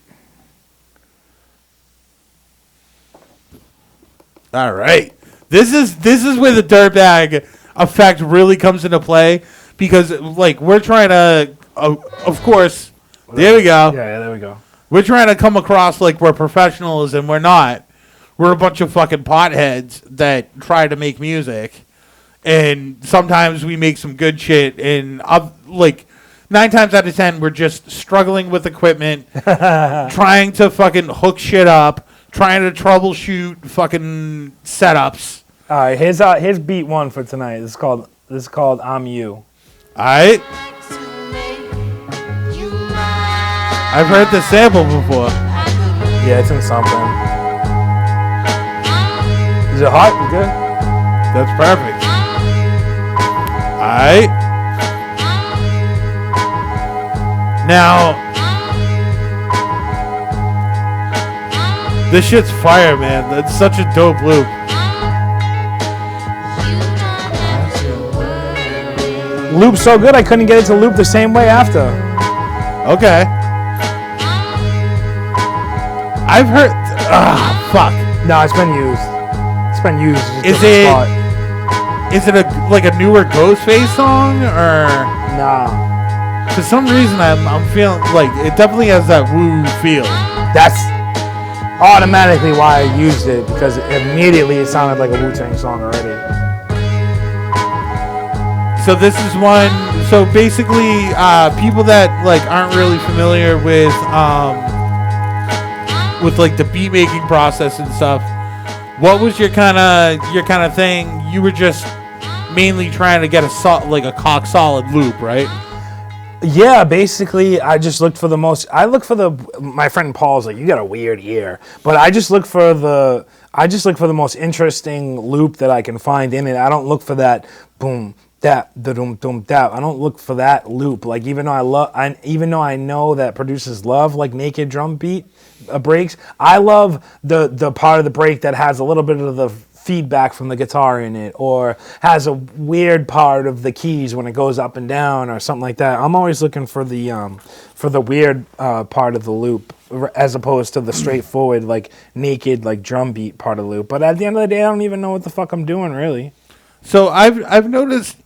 All right. This is where the dirtbag effect really comes into play, because like we're trying to, of course, there we go. Yeah, there we go. We're trying to come across like we're professionals, and we're not. We're a bunch of fucking potheads that try to make music, and sometimes we make some good shit, and like 9 times out of 10 we're just struggling with equipment, trying to fucking hook shit up, trying to troubleshoot fucking setups. All right, here's beat one for tonight. This is called I'm You. Alright. I've heard the sample before. Yeah, it's in something. Is it hot? You good? That's perfect. Alright. Now, this shit's fire, man. That's such a dope loop. Loop's so good I couldn't get it to loop the same way after. Okay. I've heard. Fuck. No, it's been used. It's been used. It's Is a it- spot. Is it like a newer Ghostface song, or Nah. for some reason I'm feeling like it definitely has that woo feel. That's automatically why I used it, because immediately it sounded like a Wu-Tang song already. So this is one. So basically, people that like aren't really familiar with like the beat making process and stuff. What was your kind of thing? You were just mainly trying to get a cock solid loop, right? Yeah, basically, I just looked for the most. My friend Paul's like, you got a weird ear, but I just look for the most interesting loop that I can find in it. I don't look for that boom, dap, da dum dum dap. I don't look for that loop. Like even though I know that producers love like naked drum beat breaks, I love the part of the break that has a little bit of the feedback from the guitar in it, or has a weird part of the keys when it goes up and down or something like that. I'm always looking for the weird part of the loop as opposed to the straightforward like naked like drum beat part of the loop. But at the end of the day, I don't even know what the fuck I'm doing really. So I've noticed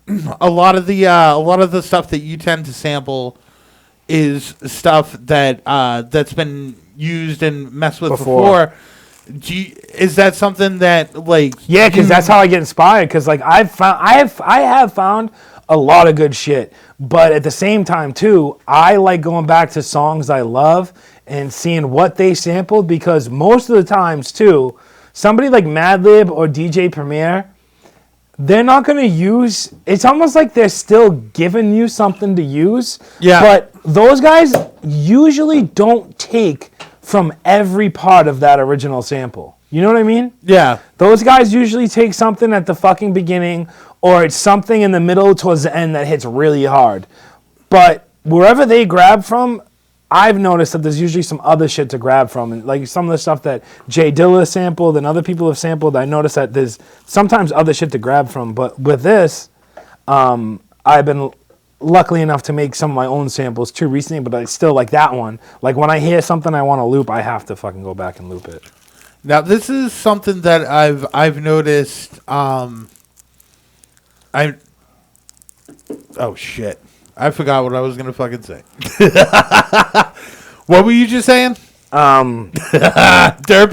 a lot of the stuff that you tend to sample is stuff that that's been used and messed with before. Is that something that like? Yeah, because that's how I get inspired. Because like I have found a lot of good shit, but at the same time too, I like going back to songs I love and seeing what they sampled. Because most of the times too, somebody like Madlib or DJ Premier, they're not gonna use. It's almost like they're still giving you something to use. Yeah. But those guys usually don't take from every part of that original sample. You know what I mean? Yeah. Those guys usually take something at the fucking beginning, or it's something in the middle towards the end that hits really hard. But wherever they grab from, I've noticed that there's usually some other shit to grab from. And like some of the stuff that Jay Dilla sampled and other people have sampled, I noticed that there's sometimes other shit to grab from. But with this, I've been luckily enough to make some of my own samples too recently, but I still like that one. Like when I hear something I want to loop, I have to fucking go back and loop it. Now this is something that I've noticed. Oh shit! I forgot what I was gonna fucking say. What were you just saying? Dirtbag.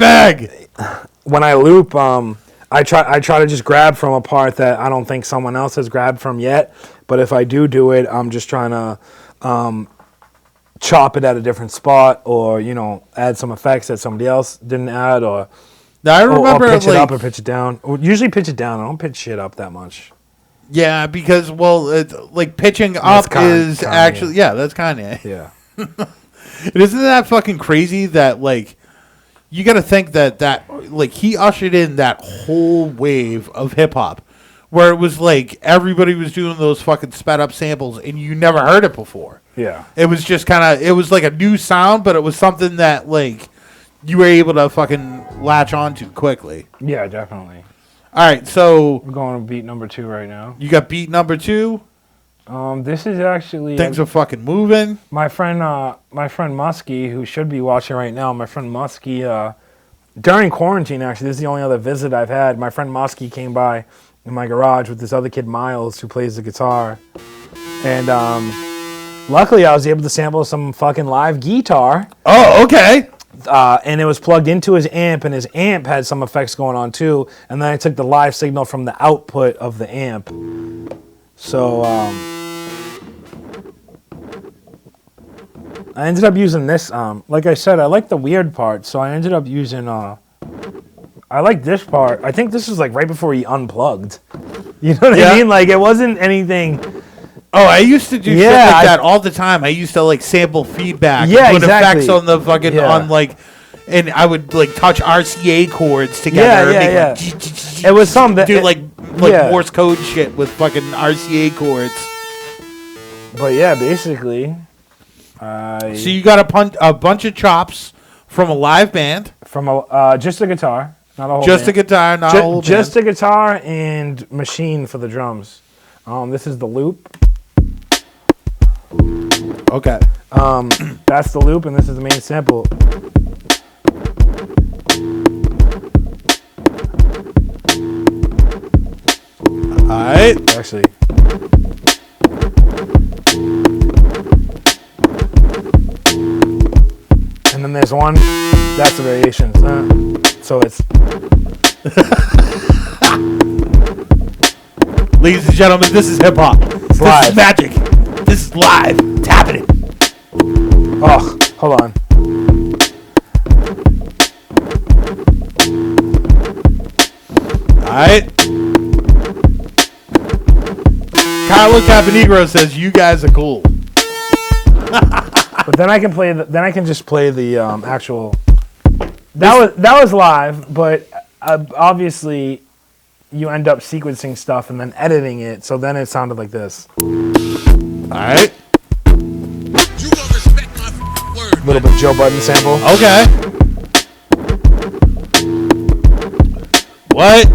When I loop, I try to just grab from a part that I don't think someone else has grabbed from yet. But if I do it, I'm just trying to chop it at a different spot, or add some effects that somebody else didn't add, or now I remember or pitch it up or pitch it down. Or usually pitch it down. I don't pitch shit up that much. Yeah, because like pitching up is actually that's Kanye. Yeah. And isn't that fucking crazy that like you got to think that like he ushered in that whole wave of hip hop where it was like everybody was doing those fucking sped up samples and you never heard it before. Yeah. It was just it was like a new sound, but it was something that like you were able to fucking latch onto quickly. Yeah, definitely. All right, so we're going to beat number 2 right now. You got beat number 2. This is actually things are fucking moving. My friend Muskie, who should be watching right now. My friend Muskie, during quarantine, actually, this is the only other visit I've had. My friend Muskie came by in my garage with this other kid, Miles, who plays the guitar, and luckily I was able to sample some fucking live guitar. Oh, okay. And it was plugged into his amp, and his amp had some effects going on too. And then I took the live signal from the output of the amp. So I ended up using this. Like I said, I like the weird part, so I ended up using. I like this part. I think this was like right before he unplugged. You know what I mean? Like it wasn't anything. Oh, I used to do shit like that all the time. I used to like sample feedback, put effects on the fucking on like, and I would like touch RCA chords together. Like, it was some that do like Morse code shit with fucking RCA chords. But yeah, basically, so you got a bunch of chops from a live band, from just a guitar, not a whole just band. a guitar, not a whole just band. a guitar and machine for the drums. This is the loop. Okay. That's the loop, and this is the main sample. Alright. Actually. And then there's one, that's the variations. So it's... Ladies and gentlemen, this is hip-hop. This live. is magic. This is live. Tapping it. Oh, hold on. Alright. Carlo Caponegro says you guys are cool. But then I can play. Then I can just play the actual. That was live, but obviously, you end up sequencing stuff and then editing it. So then it sounded like this. All right. A little bit Joe Budden sample. Okay. What?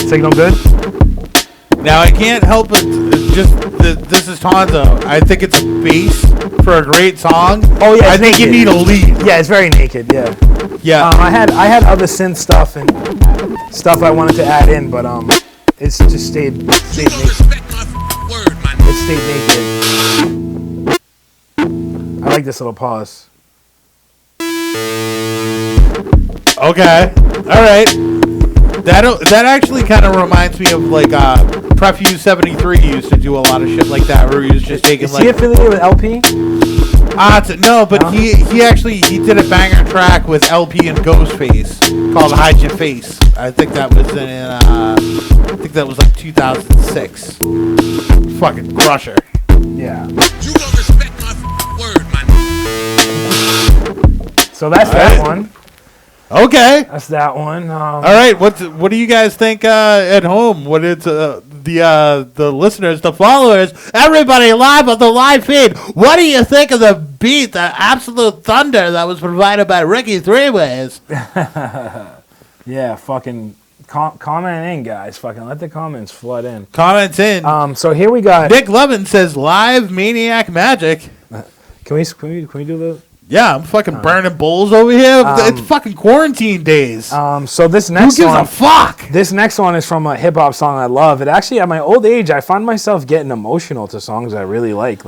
Signal good? Now I can't help it. Just this is Tonzo. I think it's a bass for a great song. Oh yeah, I think you need a lead. Yeah, it's very naked. Yeah. Yeah. I had other synth stuff and stuff I wanted to add in, but it's just stayed naked. It stayed naked. I like this little pause. Okay. All right. That actually kind of reminds me of like Prefuse 73 used to do a lot of shit like that, where he was just taking Is he affiliated with LP? No, but he did a banger track with LP and Ghostface called "Hide Your Face." I think that was like 2006. Fucking crusher. Yeah. You gon' respect my word, man. So that's that one. Okay. That's that one. All right. What do you guys think at home? What it's the listeners, the followers, everybody live on the live feed? What do you think of the beat, the absolute thunder that was provided by Ricky Three Ways? Yeah, fucking comment in, guys. Fucking let the comments flood in. Comments in. So here we got. Nick Levin says live Maniac Magic. Can we do the? Yeah, I'm fucking burning bowls over here. It's fucking quarantine days. So this Who next gives one. a fuck? This next one is from a hip hop song I love. It actually, at my old age, I find myself getting emotional to songs I really like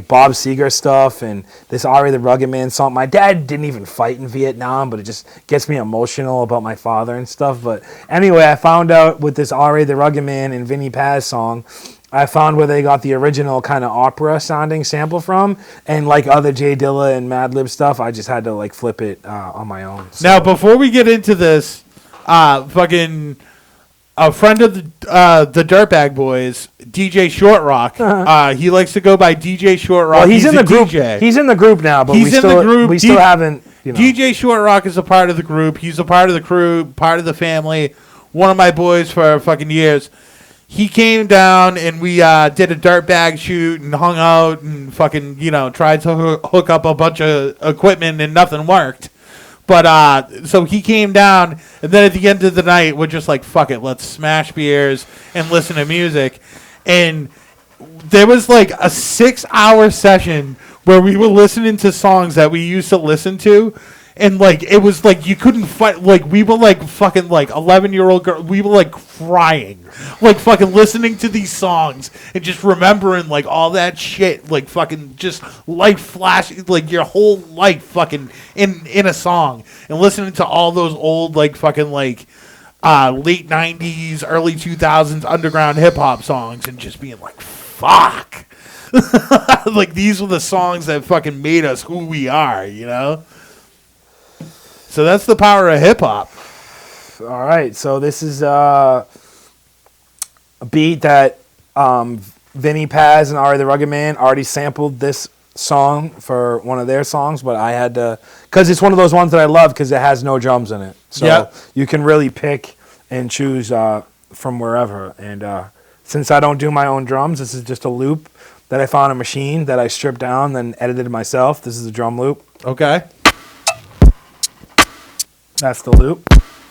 Bob Seger stuff and this Ari the Rugged Man song. My dad didn't even fight in Vietnam, but it just gets me emotional about my father and stuff. But anyway, I found out with this Ari the Rugged Man and Vinnie Paz song, I found where they got the original kind of opera sounding sample from, and like other Jay Dilla and Madlib stuff, I just had to like flip it on my own. So. Now, before we get into this, fucking a friend of the Dirtbag Boys, DJ Short Rock. He likes to go by DJ Short Rock. Well, he's in the group. DJ. He's in the group now, but He's in the group. We still haven't. You know. DJ Short Rock is a part of the group. He's a part of the crew, part of the family. One of my boys for fucking years. He came down and we did a Dirtbag shoot and hung out and fucking, tried to hook up a bunch of equipment and nothing worked. But so he came down, and then at the end of the night, we're just like, fuck it, let's smash beers and listen to music. And there was like a 6-hour session where we were listening to songs that we used to listen to. And, like, it was, like, you couldn't fight. Like, we were, like, fucking, like, 11-year-old girl. We were, like, crying. Like, fucking listening to these songs and just remembering, like, all that shit. Like, fucking just life flashing. Like, your whole life fucking in a song. And listening to all those old, like, fucking, like, late 90s, early 2000s underground hip-hop songs. And just being like, fuck. Like, these were the songs that fucking made us who we are, you know? So that's the power of hip hop. All right, so this is a beat that Vinnie Paz and Ari the Rugged Man already sampled this song for one of their songs, but I had to, because it's one of those ones that I love because it has no drums in it. So you can really pick and choose from wherever. And since I don't do my own drums, this is just a loop that I found on a machine that I stripped down, then edited myself. This is a drum loop. Okay. That's the loop.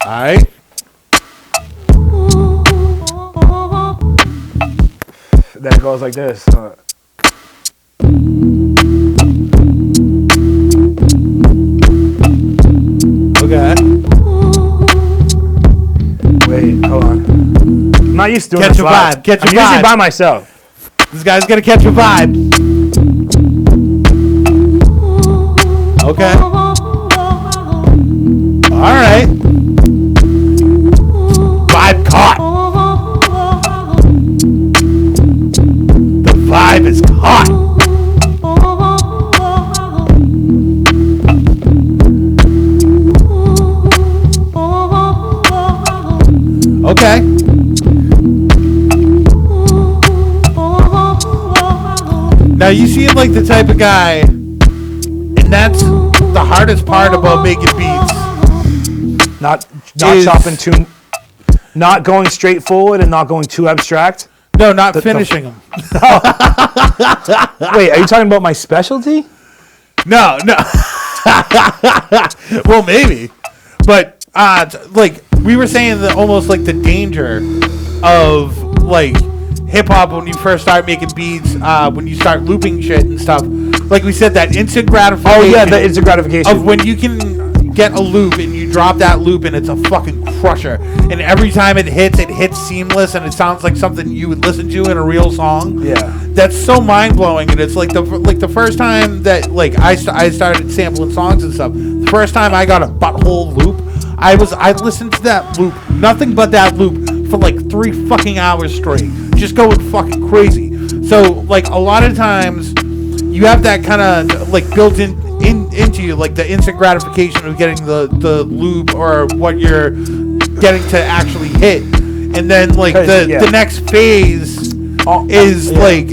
All right. Then it goes like this. Okay. Wait, hold on. I'm not used to doing Catch this a live. vibe. Catch a I'm usually vibe. by myself. This guy's gonna catch a vibe. Okay. All right. Vibe caught. The vibe is caught. Okay. Now you seem like the type of guy, and that's the hardest part about making beats. Not Is- chopping too, not going straight forward and not going too abstract. No, not finishing them. Wait, are you talking about my specialty? No. Well, maybe, but like we were saying, that almost like the danger of like hip hop when you first start making beats, when you start looping shit and stuff. Like we said, that instant gratification. Oh yeah, the instant gratification of when you can get a loop and you drop that loop and it's a fucking crusher. And every time it hits seamless and it sounds like something you would listen to in a real song. Yeah. That's so mind blowing. And it's like the first time that like I started sampling songs and stuff. The first time I got a butthole loop, I listened to that loop, nothing but that loop for like 3 fucking hours straight, just going fucking crazy. So like a lot of times you have that kind of like built into you, like the instant gratification of getting the loop or what you're getting to actually hit, and then like the next phase is like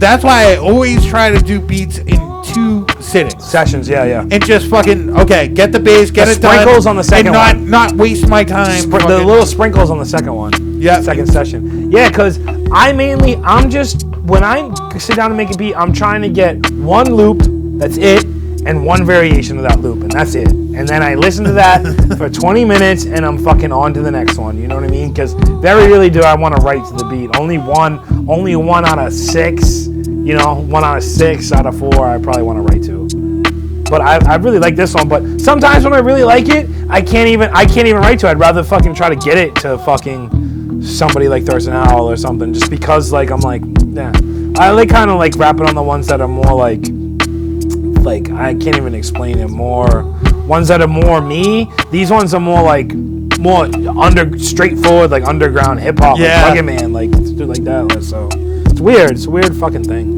that's why I always try to do beats in 2 sessions. Yeah. And just fucking get the bass, get it done, sprinkles on the second and not waste my time. The little sprinkles on the second one. Yeah. Second session. Yeah, because I'm just, when I sit down and make a beat, I'm trying to get one loop, that's it, and one variation of that loop, and that's it. And then I listen to that for 20 minutes, and I'm fucking on to the next one. You know what I mean? Because very rarely do I want to write to the beat. Only one out of 6. You know, 1 out of 6 out of 4, I probably want to write to. But I really like this one. But sometimes when I really like it, I can't even write to it. I'd rather fucking try to get it to fucking somebody like Thurston Howell or something, just because like I'm like, yeah. I like kind of like rapping on the ones that are more like I can't even explain it, more ones that are more me. These ones are more straightforward, like underground hip hop, yeah, like Bucket Man, like like that. So it's weird. It's a weird fucking thing.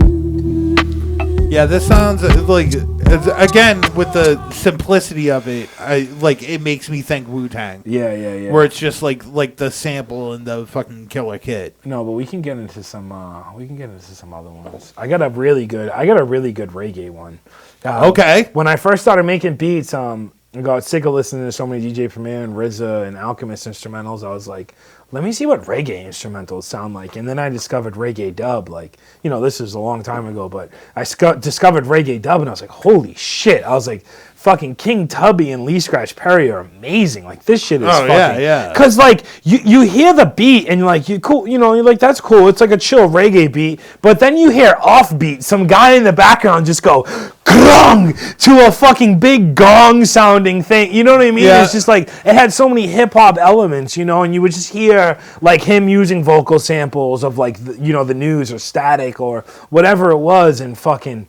Yeah, this sounds like, again, with the simplicity of it, it makes me think Wu-Tang. Yeah. Where it's just like the sample and the fucking killer kid. No, but we can get into some other ones. I got a really good reggae one. Okay. When I first started making beats, I got sick of listening to so many DJ Premier and RZA and Alchemist instrumentals. I was like, let me see what reggae instrumentals sound like. And then I discovered reggae dub. Like, you know, this is a long time ago, but I discovered reggae dub, and I was like, holy shit. I was like, fucking King Tubby and Lee Scratch Perry are amazing. Like, this shit is fucking... yeah. Because, like, you hear the beat, and you're like, you're like, that's cool. It's like a chill reggae beat. But then you hear offbeat, some guy in the background just go, grung, to a fucking big gong sounding thing. You know what I mean? Yeah. It's just like, it had so many hip hop elements, you know, and you would just hear like him using vocal samples of like, the news or Static or whatever it was, and fucking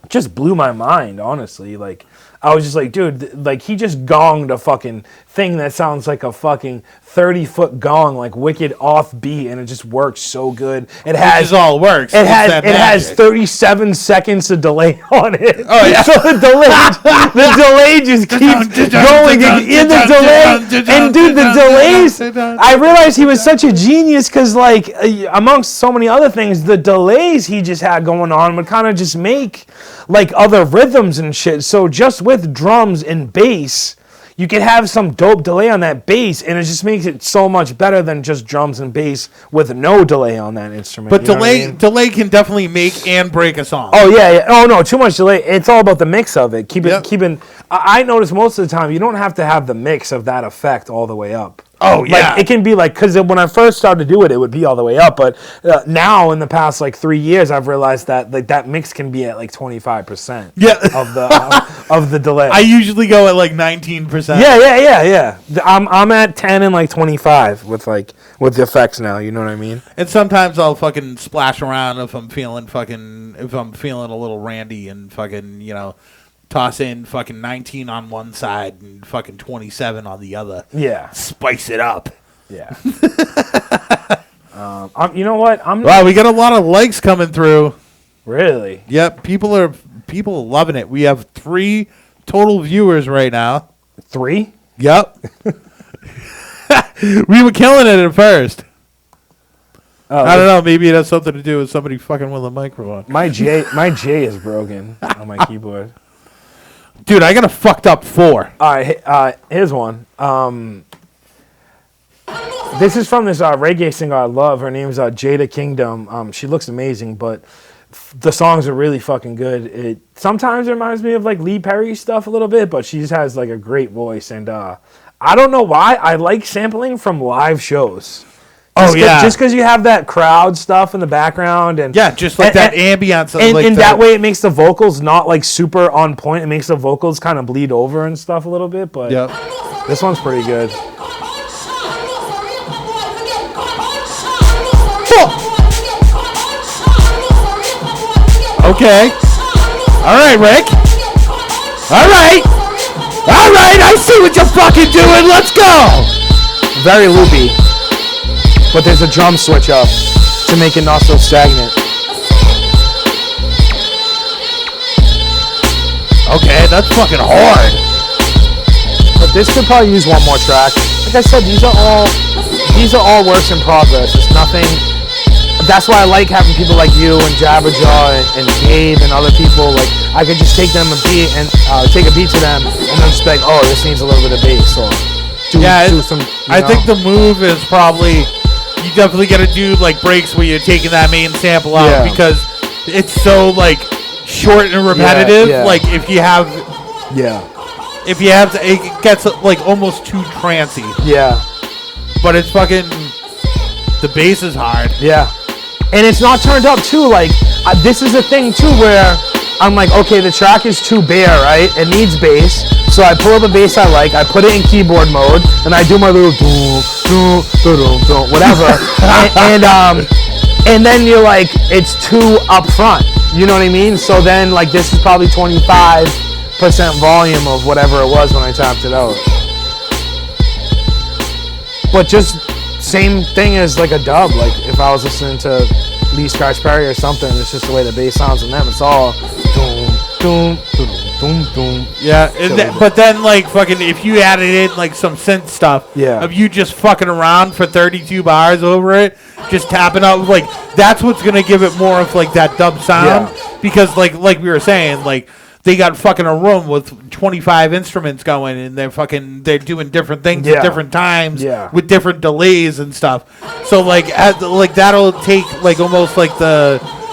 just blew my mind, honestly. Like, I was just like, dude, like he just gonged a fucking thing that sounds like a fucking 30-foot gong, like wicked offbeat, and it just works so good. It has all works. It has 37 seconds of delay on it. Oh yeah. So the delay just keeps going in the delay. And dude, the delays. I realized he was such a genius because, like, amongst so many other things, the delays he just had going on would kind of just make like other rhythms and shit. So just with drums and bass, you can have some dope delay on that bass, and it just makes it so much better than just drums and bass with no delay on that instrument. But delay can definitely make and break a song. Oh yeah. Oh no, too much delay. It's all about the mix of it. Keeping. I notice most of the time you don't have to have the mix of that effect all the way up. Oh yeah. Like, it can be like, because when I first started to do it, it would be all the way up. But now in the past like 3 years, I've realized that like that mix can be at like 25%. Yeah. of the delay. I usually go at like 19%. Yeah. I'm at 10 and like 25 with the effects now. You know what I mean? And sometimes I'll fucking splash around if I'm feeling a little randy and fucking, toss in fucking 19 on one side and fucking 27 on the other. Yeah. Spice it up. Yeah. You know what? Wow, we got a lot of likes coming through. Really? Yep, people are loving it. We have 3 total viewers right now. 3? Yep. We were killing it at first. I don't know. Maybe it has something to do with somebody fucking with a microphone. My J is broken on my keyboard. Dude, I got a fucked up 4. All right, here's one. This is from this reggae singer I love. Her name's Jada Kingdom. She looks amazing, but the songs are really fucking good. It sometimes reminds me of like Lee Perry stuff a little bit, but she just has like a great voice. And I don't know why I like sampling from live shows. Just because you have that crowd stuff in the background and just like that ambience, and that way it makes the vocals not like super on point. It makes the vocals kind of bleed over and stuff a little bit. But this one's pretty good. Okay. All right, Rick. All right. I see what you're fucking doing. Let's go. Very loopy. But there's a drum switch up to make it not so stagnant. Okay, that's fucking hard. But this could probably use one more track. Like I said, these are all works in progress. It's nothing. That's why I like having people like you and Jabberjaw and Gabe and other people. Like I could just take them a beat and take a beat to them and then just be like, oh, this needs a little bit of bass. Or do some. I think the move is probably you definitely got to do like breaks where you're taking that main sample out because it's so like short and repetitive. Like if you have to, it gets like almost too trancy. Yeah. But it's fucking the bass is hard. Yeah. And it's not turned up too, like, this is a thing too where I'm like, okay, the track is too bare, right? It needs bass. So I pull up a bass I like, I put it in keyboard mode, and I do my little whatever. and then you're like, it's too up front. You know what I mean? So then, like, this is probably 25% volume of whatever it was when I tapped it out. But just same thing as like a dub. Like if I was listening to Lee Scratch Perry or something, it's just the way the bass sounds in them. It's all doom, doom, doom, doom, doom. Yeah, but then like fucking if you added in like some synth stuff of you just fucking around for 32 bars over it, just tapping out, like that's what's gonna give it more of like that dub sound. Because like we were saying, like they got fucking a room with 25 instruments going, and they're doing different things at different times with different delays and stuff. So like that'll take like almost like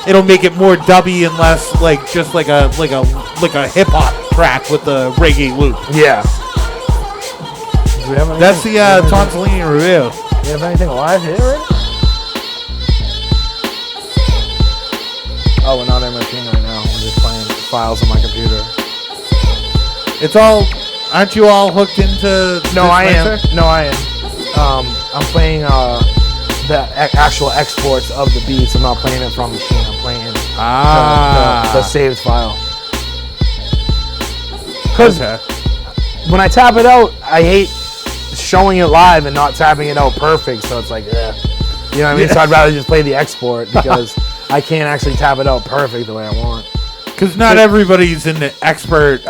it'll make it more dubby and less like just like a hip hop track with the reggae loop. Yeah. That's the Tonzolini review. Do you have anything live here already? Oh, we're not in machine right now. We're just playing files on my computer. It's all. Aren't you all hooked into? No, I am. No, I am. I'm playing the actual exports of the beats. I'm not playing it from machine. I'm playing the saved file. Because when I tap it out, I hate showing it live and not tapping it out perfect. So it's like, yeah. You know what I mean? So I'd rather just play the export because I can't actually tap it out perfect the way I want. Because not everybody's an expert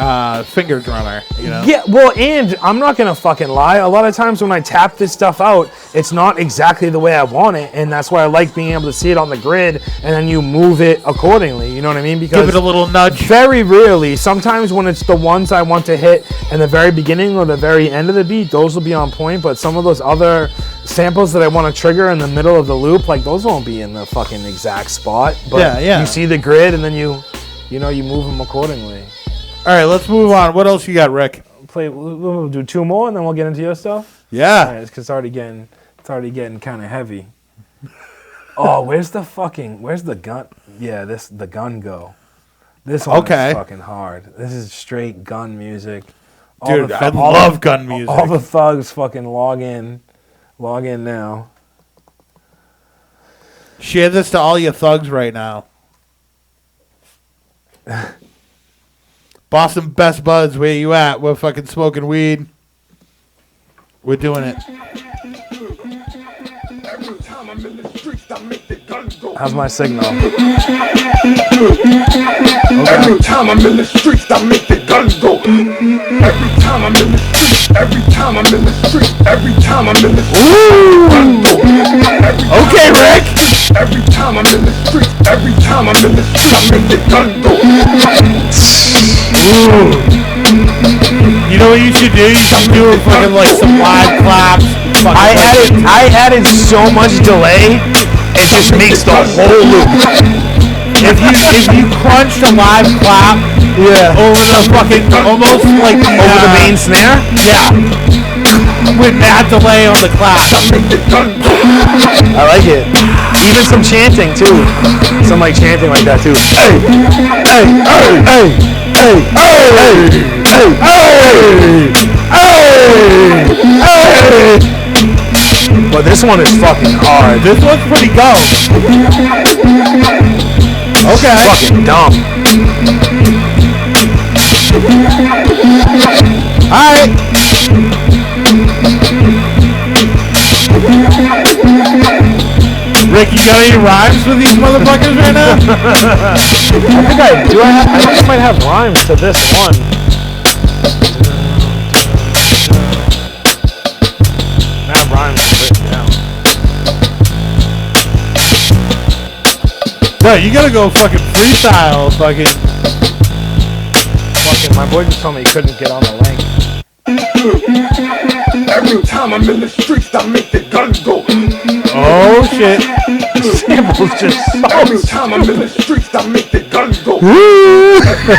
finger drummer, you know? Yeah, well, and I'm not going to fucking lie. A lot of times when I tap this stuff out, it's not exactly the way I want it, and that's why I like being able to see it on the grid, and then you move it accordingly, you know what I mean? Because give it a little nudge. Very rarely, sometimes when it's the ones I want to hit in the very beginning or the very end of the beat, those will be on point, but some of those other samples that I want to trigger in the middle of the loop, like those won't be in the fucking exact spot, but you see the grid, and then you move them accordingly. All right, let's move on. What else you got, Rick? We'll do two more, and then we'll get into your stuff. Yeah. All right, it's already getting kind of heavy. Oh, where's the gun? Yeah, the gun go. This one is fucking hard. This is straight gun music. Dude, I love gun music. All the thugs fucking log in now. Share this to all your thugs right now. Boston Best Buds, where you at? We're fucking smoking weed. We're doing it. How's my signal? Every time I'm in the streets, I make the gun go. Every time I'm in the streets, every time I'm in the streets, every time I'm in the streets. Okay, Rick. should do? You should do fucking like some live claps. I added so much delay, it just makes the whole loop. If you crunched a live clap, over the fucking almost like Over the main snare? yeah, with mad delay on the clap. I like it. Even some chanting too. Some like chanting like that too. Hey, hey, hey, hey, hey, hey, hey, hey. But this one is fucking hard. This one's pretty go. Okay. Fucking dumb. Alright. Rick, you got any rhymes with these motherfuckers right now? I think I do. I think I might have rhymes to this one. I have rhymes written down. No, you gotta go fucking freestyle, fucking. My boy just told me he couldn't get on the link. Every time I'm in the streets, I make the gun go. Oh shit. Samples just Every time I'm in the streets, I make the gun go. Every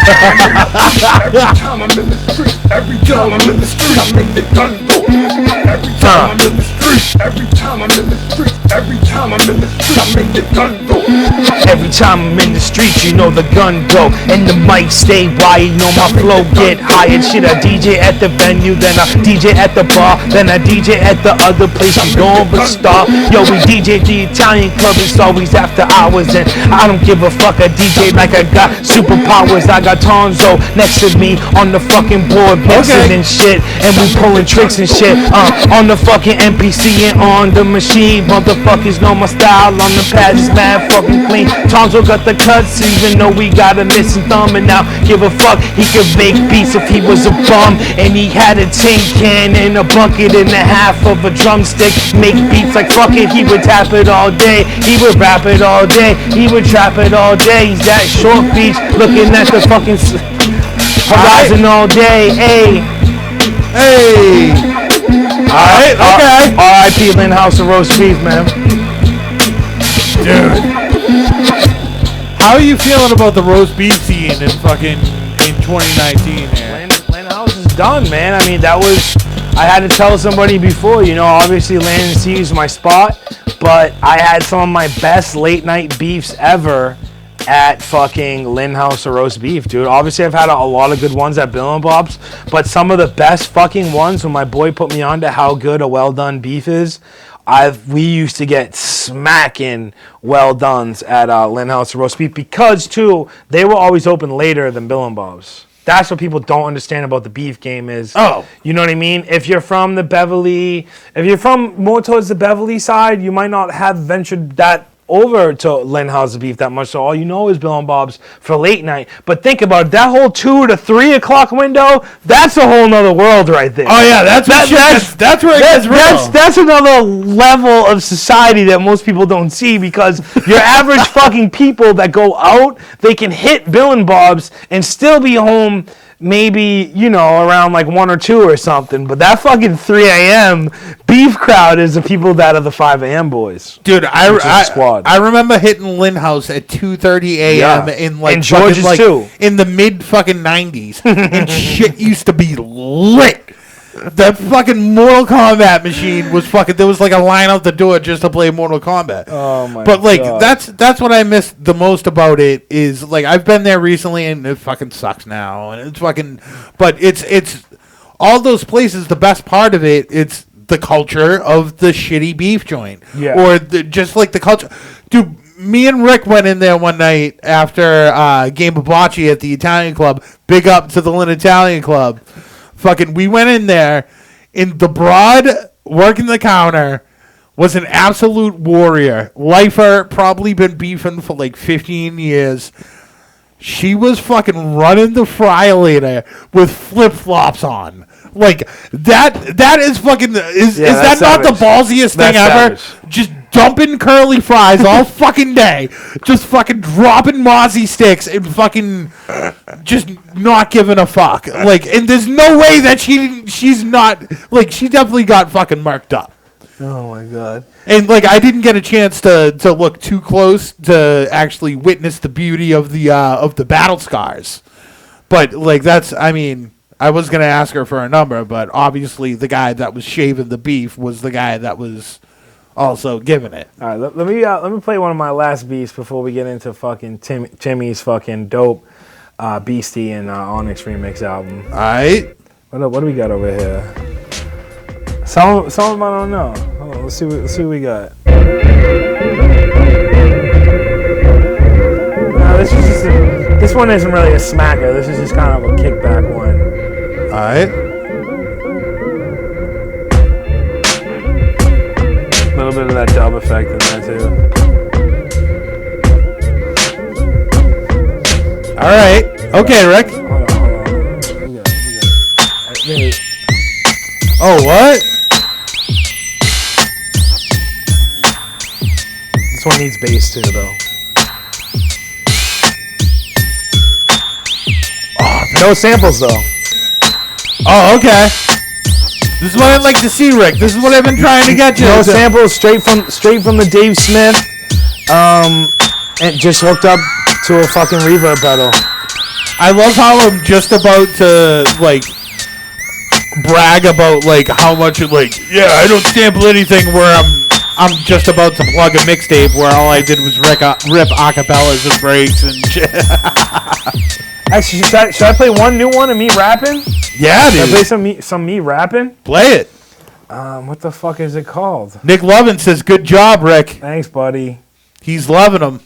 time I'm in the streets, every time I'm in the streets, I make the gun go. Every time I'm in the streets, every time I'm in the streets, every time I'm in the streets, I make the gun go. Every time I'm in the streets, you know the gun go. And the mic stay wide, you know my flow get higher. Shit, I DJ at the venue, then I DJ at the bar, then I DJ at the other place you going but star. Yo, we DJ at the Italian club, it's always after hours. And I don't give a fuck, I DJ like I got superpowers. I got Tonzo next to me on the fucking board, mixing and shit. And we pulling tricks and shit, on the fucking MPC and on the machine. Motherfuckers know my style on the pad is mad fucking clean. Tonzo got the cuts, even though we got a missing thumb. And now give a fuck, he could make beats if he was a bum. And he had a tin can and a bucket and a half of a drumstick. Make beats like fuck it, he would tap it all day. He would rap it all day, he would trap it all day. He's at Short Beach, looking at the fucking horizon all day. Hey, Hey. Alright, okay. R.I.P. Lynn House of Roast Beef, man. Dude. How are you feeling about the roast beef scene in fucking in 2019 here? Lynn House is done, man. I mean, that was, I had to tell somebody before, you know, obviously Land & Sea is my spot, but I had some of my best late night beefs ever at fucking Lynn House of Roast Beef, dude. Obviously, I've had a lot of good ones at Bill and Bob's, but some of the best fucking ones when my boy put me on to how good a well done beef is, we used to get smacking well dones at Lynn House of Roast Beef because, too, they were always open later than Bill and Bob's. That's what people don't understand about the beef game is, you know what I mean? If you're from the Beverly, if you're from more towards the Beverly side, you might not have ventured that over to Lynn House of Beef that much, so all you know is Bill and Bob's for late night. But think about it, that whole 2 to 3 o'clock window, that's a whole nother world right there. Oh yeah, that's where it gets real. That's another level of society that most people don't see, because your average fucking people that go out, they can hit Bill and Bob's and still be home maybe, you know, around like 1 or 2 or something. But that fucking 3 a.m. beef crowd is the people that are the 5 a.m. boys. Dude, I remember hitting Lynn House at 2:30 a.m. in like and George's fucking, like, too. in the mid fucking 90s, and shit used to be lit. The fucking Mortal Kombat machine was fucking. There was like a line out the door just to play Mortal Kombat. Oh my! But like God. that's what I miss the most about it is like I've been there recently and it fucking sucks now and it's fucking. But it's all those places. The best part of it, it's the culture of the shitty beef joint. Yeah. Or just like the culture, dude. Me and Rick went in there one night after game of bocce at the Italian Club. Big up to the Lynn Italian Club. Fucking, we went in there, and the broad working the counter was an absolute warrior. Lifer, probably been beefing for like 15 years. She was fucking running the fry-later with flip-flops on. Like, that is fucking, is that not the ballsiest thing ever? Savage. Just dumping curly fries all fucking day, just fucking dropping Mozzie sticks and fucking just not giving a fuck. Like, and there's no way that she's not, like, she definitely got fucking marked up. Oh my god. And like, I didn't get a chance to look too close to actually witness the beauty of the battle scars. But like, that's, I mean, I was gonna ask her for a number, but obviously the guy that was shaving the beef was the guy that was also giving it. All right, let me play one of my last beats before we get into fucking Timmy's fucking dope Beastie and Onyx remix album. All right. What do we got over here? Some of them I don't know. Hold on, let's see what we got. No, this one isn't really a smacker. This is just kind of a kickback one. All right. A little bit of that dub effect in there too. All right. Okay, Rick. Hold on. We got. Oh, what? This one needs bass too, though. No samples though. Oh, okay. This is what I'd like to see, Rick. This is what I've been trying to get you. No samples, straight from the Dave Smith, and just hooked up to a fucking reverb pedal. I love how I'm just about to like brag about like how much like I don't sample anything where I'm just about to plug a mixtape where all I did was rip acapellas and breaks and shit. Actually, should I play one new one of me rapping? Yeah, Should I dude. play some me rapping? Play it. What the fuck is it called? Nick Lovin says, "Good job, Rick." Thanks, buddy. He's loving them.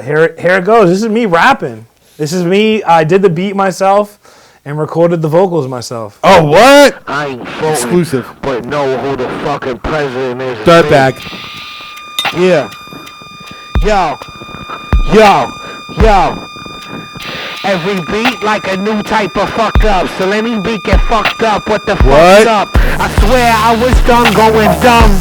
Here it goes. This is me rapping. This is me. I did the beat myself and recorded the vocals myself. Oh, what? I ain't voting, Exclusive. but know who the fucking president is. Dirtbag. Yeah. Yo. Every beat like a new type of fuck up. So let me beat get fucked up. What the fuck's up? I swear I was done going dumb.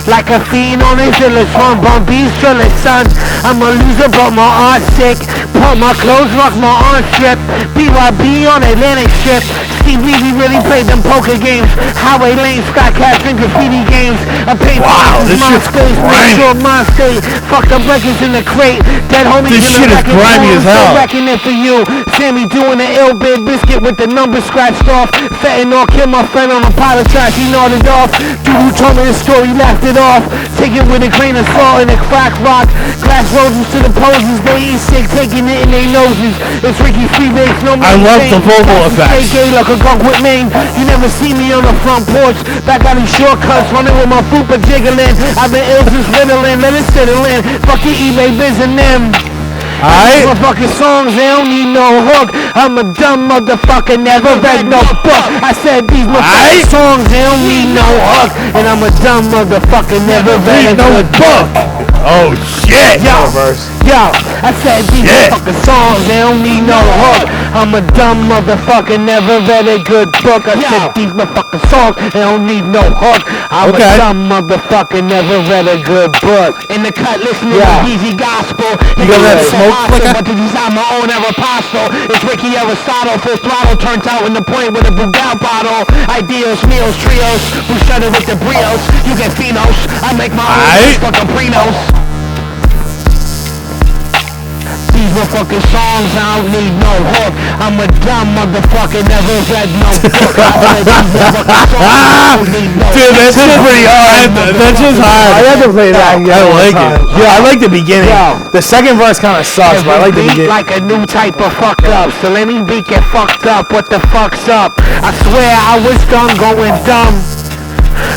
Like a fiend on his illest one, Bumby's drillin', son. I'm a loser, but my art's sick. Put my clothes, rock my arm strip. BYB on Atlantic strip. Steve Levy really played them poker games. Highway lane, Skycast and graffiti games. I paid this my shit's space, make grimy. sure my state. Fucked up records in the crate. Dead homies This in the shit is record grimy room, as hell. still wrecking it for you. Sammy doing the ill bid biscuit with the number scratched off. Fentanyl killed my friend on a pile of trash, he nodded off. Dude who told me the story laughed it off. Take it with a grain of salt and a crack rock. Glass roses to the poses, they eat sick, taking it in their noses. It's Ricky Freebase, no more. I love the vocal effects. Gay like a gunk with Maine. You never see me on the front porch. Back out these shortcuts, running with my fupa jiggling. I've been ill since riddling, let it settle in. Fuck your eBay biz and them. Alright. Motherfucking songs, they don't need no hook. I'm a dumb motherfucker, never read no book. I said these motherfucking songs, they don't need no hook. And I'm a dumb motherfucker, never read no book. Oh shit. Yo, I said these motherfucking songs, they don't need no hook. I'm a dumb motherfucker, never read a good book. I said these motherfucking songs, they don't need no hook. I'm a dumb motherfucker, never read a good book. In the cut, listening to Easy Gospel. You got that smoke flicker? But to design my own apostle. It's Ricky Aristotle, full throttle, turns out in the point with a Bugatti bottle. Ideals, meals, trios, who started with the brios. You get phenos, I make my own fucking prenos. These motherfucking songs, I don't need no hook. I'm a dumb motherfucker, never read no book. I said these motherfucking songs, I don't need no Dude, that's just pretty hard. That's just hard. I had to play that. I like it. Yeah, I like the beginning. The second verse kind of sucks, but I like the beat beginning. like a new type of fuck up. So let me beat get fucked up. What the fuck's up? I swear I was done going dumb.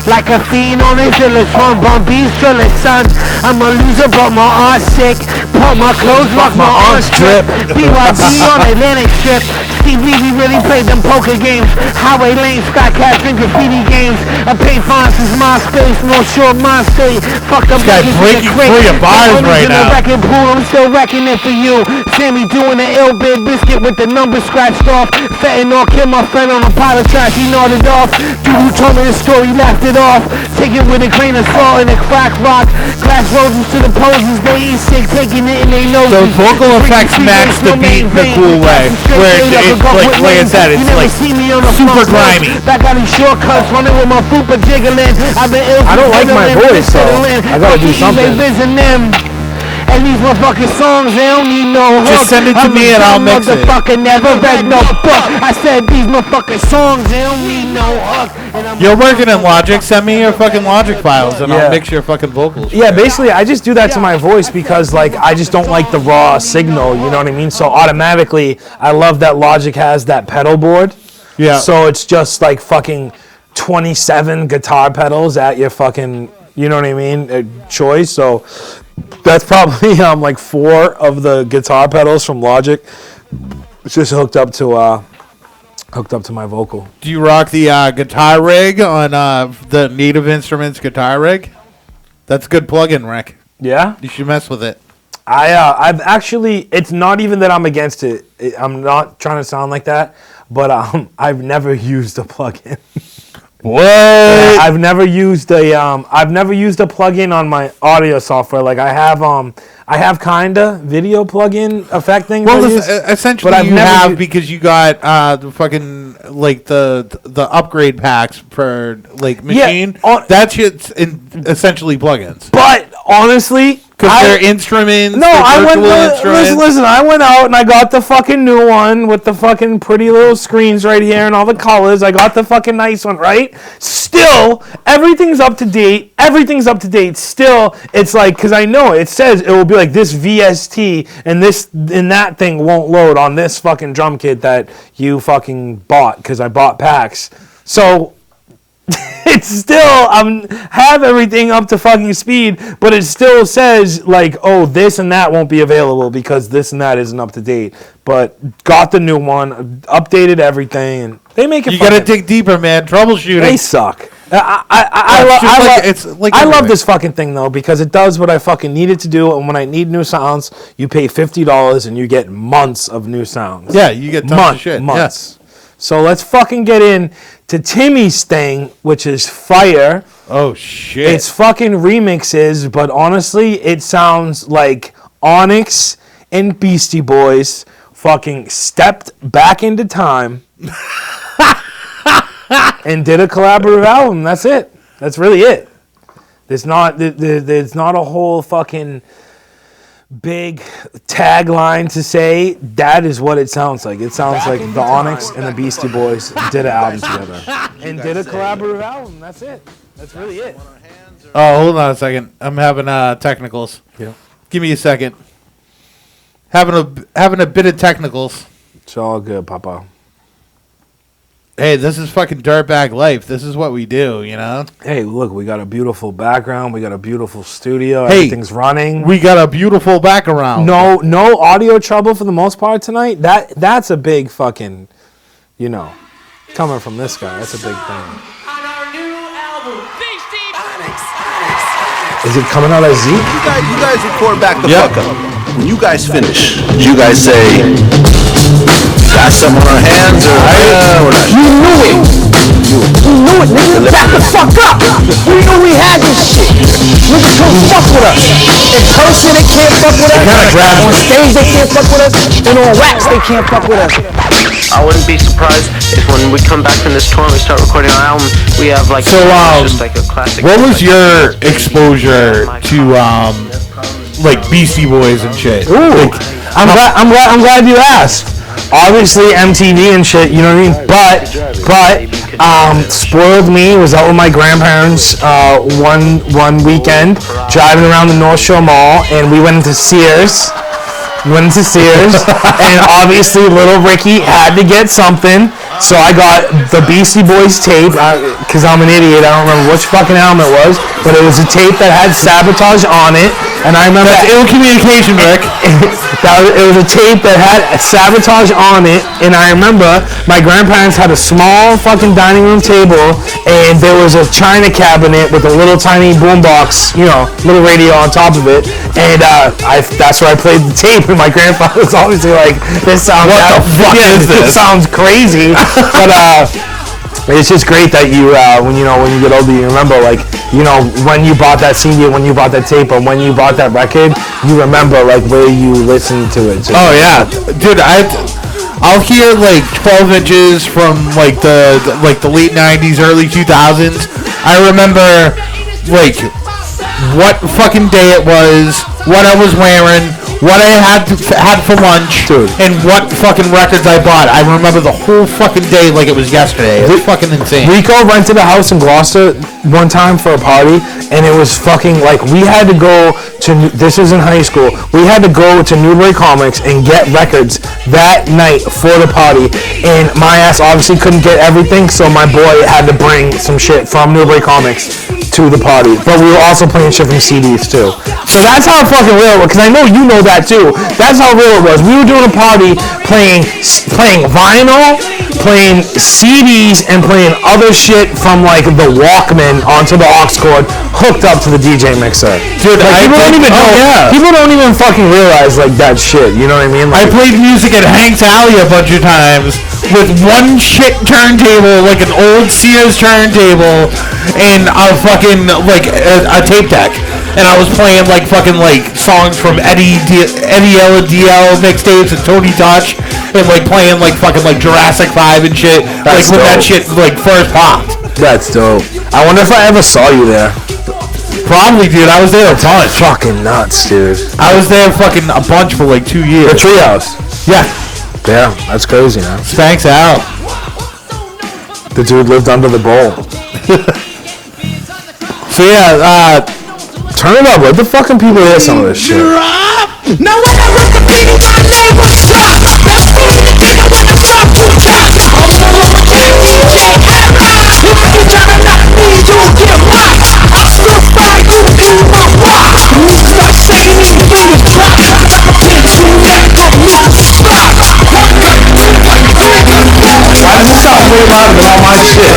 Like a fiend on his illest one, Bumby's drillin', son. I'm a loser, but my art's sick. Put my clothes, rock my arm strip. BYB on Atlantic strip. TV, we really played them poker games. Highway Lane, Sky Captain, graffiti games. I paid fines since MySpace, North Shore, my state. Fuck up This guy breaking free of bars right now. Wrecking pool, I'm still wrecking it for you. Sammy doing the ill bit biscuit with the number scratched off. Fentanyl killed my friend on a pile of trash, he nodded off. Dude who told me the story laughed it off. Take it with a grain of salt and a crack rock. Glass roses to the poses, they eat sick, taking it in their noses. So vocal effects match the beat in a cool way. Where it's like I said, it's like super grimy. Back on these shortcuts, running with my fupa jiggling. I've been ill. I don't like my voice, so I gotta do something. And these motherfucking songs, they don't need no hook. Just send it to me and I'll mix it. Motherfucker never read no book. I said these motherfucking songs, they don't need no hook. You're working in Logic. Send me your fucking Logic files and I'll mix your fucking vocals. Yeah, basically, I just do that to my voice because, like, I just don't like the raw signal, you know what I mean? So automatically, I love that Logic has that pedal board. Yeah. So it's just like fucking 27 guitar pedals at your fucking, you know what I mean, choice. So that's probably like 4 of the guitar pedals from Logic. It's just hooked up to my vocal. Do you rock the guitar rig on the Native Instruments guitar rig? That's a good plug-in, Rick. Yeah? You should mess with it. I've actually, it's not even that I'm against it. I'm not trying to sound like that, but I've never used a plugin. What? I've never used a plugin on my audio software. Like I have kinda video plugin effect thing. Well, essentially but I've you never have because you got the fucking like the upgrade packs per like machine. That shit's essentially plugins. But honestly, because they're instruments. No, I went. Listen, I went out and I got the fucking new one with the fucking pretty little screens right here and all the colors. I got the fucking nice one, right? Still, everything's up to date. Everything's up to date. Still, it's like because I know it says it will be like this VST and this and that thing won't load on this fucking drum kit that you fucking bought because I bought packs. So. It's still have everything up to fucking speed, but it still says like, oh, this and that won't be available because this and that isn't up to date. But got the new one, updated everything, and they make it. You gotta dig deeper, man. Troubleshooting. They suck. I love this fucking thing though because it does what I fucking need it to do. And when I need new sounds, you pay $50 and you get months of new sounds. Yeah, you get tons of shit. Months. Yeah. So let's fucking get in to Timmy's thing, which is fire. Oh, shit. It's fucking remixes, but honestly, it sounds like Onyx and Beastie Boys fucking stepped back into time and did a collaborative album. That's it. That's really it. There's not a whole fucking big tagline to say. That is what it sounds like. It sounds like the Onyx and the Beastie Boys did an album together and did a collaborative album. That's it. That's really it. Oh, hold on a second. I'm having technicals. Yeah. Give me a second. Having a bit of technicals. It's all good, Papa. Hey, this is fucking dirtbag life. This is what we do, you know? Hey, look, we got a beautiful background. We got a beautiful studio. Hey, everything's running. We got a beautiful background. No audio trouble for the most part tonight. That's a big fucking, you know, coming from this guy. That's a big thing. On our new album, Is it coming out as Z? You guys record back the fuck up. When you guys finish, you guys say, got some on our hands or not? You knew it. You knew it, nigga. Back the fuck up. We knew we had this shit. Niggas don't fuck with us. In person, they can't fuck with us. On stage, they can't fuck with us. And on wax, they can't fuck with us. I wouldn't be surprised if when we come back from this tour and we start recording our album, we have like just like a classic. What was your exposure to like Beastie Boys and shit? Ooh, I'm glad you asked. Obviously MTV and shit, you know what I mean? But Spoiled Me was out with my grandparents one weekend, driving around the North Shore Mall, and we went into Sears. And obviously little Ricky had to get something, so I got the Beastie Boys tape, because I'm an idiot, I don't remember which fucking album it was, but it was a tape that had Sabotage on it, And I remember That's ill communication, Rick. it was a tape that had Sabotage on it, and I remember my grandparents had a small fucking dining room table, and there was a china cabinet with a little tiny boombox, little radio on top of it, and that's where I played the tape, and my grandfather was obviously like, "This sounds this sounds crazy," but it's just great that you when you get older, you remember when you bought that CD, when you bought that tape, or when you bought that record, you remember where you listened to it. So yeah, dude, I'll hear 12 inches from the late 90s, early 2000s. I remember what fucking day it was, what I was wearing, what I had for lunch, dude, and what fucking records I bought. I remember the whole fucking day like it was yesterday. It's fucking insane. Rico rented a house in Gloucester one time for a party, and it was fucking we had to go to, this was in high school, we had to go to Newbury Comics and get records that night for the party, and my ass obviously couldn't get everything, so my boy had to bring some shit from Newbury Comics to the party, but we were also playing shit from CDs too. So that's how fucking real it was, because I know you know that too. That's how real it was. We were doing a party playing vinyl, playing CDs, and playing other shit from the Walkman onto the aux cord, hooked up to the DJ mixer. Dude, people don't even know. Yeah. People don't even fucking realize that shit. You know what I mean? I played music at Hank's Alley a bunch of times with one shit turntable, an old Sears turntable, and a fucking a tape deck. And I was playing songs from Eddie LDL mixtapes and Tony Touch, and playing fucking Jurassic 5 and shit. That's when dope. that shit first popped. That's dope. I wonder if I ever saw you there. Probably, dude. I was there a bunch. Fucking nuts, dude. I was there fucking a bunch for 2 years. The Treehouse. Yeah. Yeah, that's crazy, man. Spanks out. The dude lived under the bowl. So yeah, turn it up. Let the fucking people hear some of this shit. Now when I rip the beat, my name was Drop. That's me, the nigga when I drop two drops. I'm the one with DJ and rock. If you tryna knock me, you'll get rocked. I still fight you in my rock. You start saying it when you drop. I can't do that, but not stop. Why does it sound way louder than all my shit?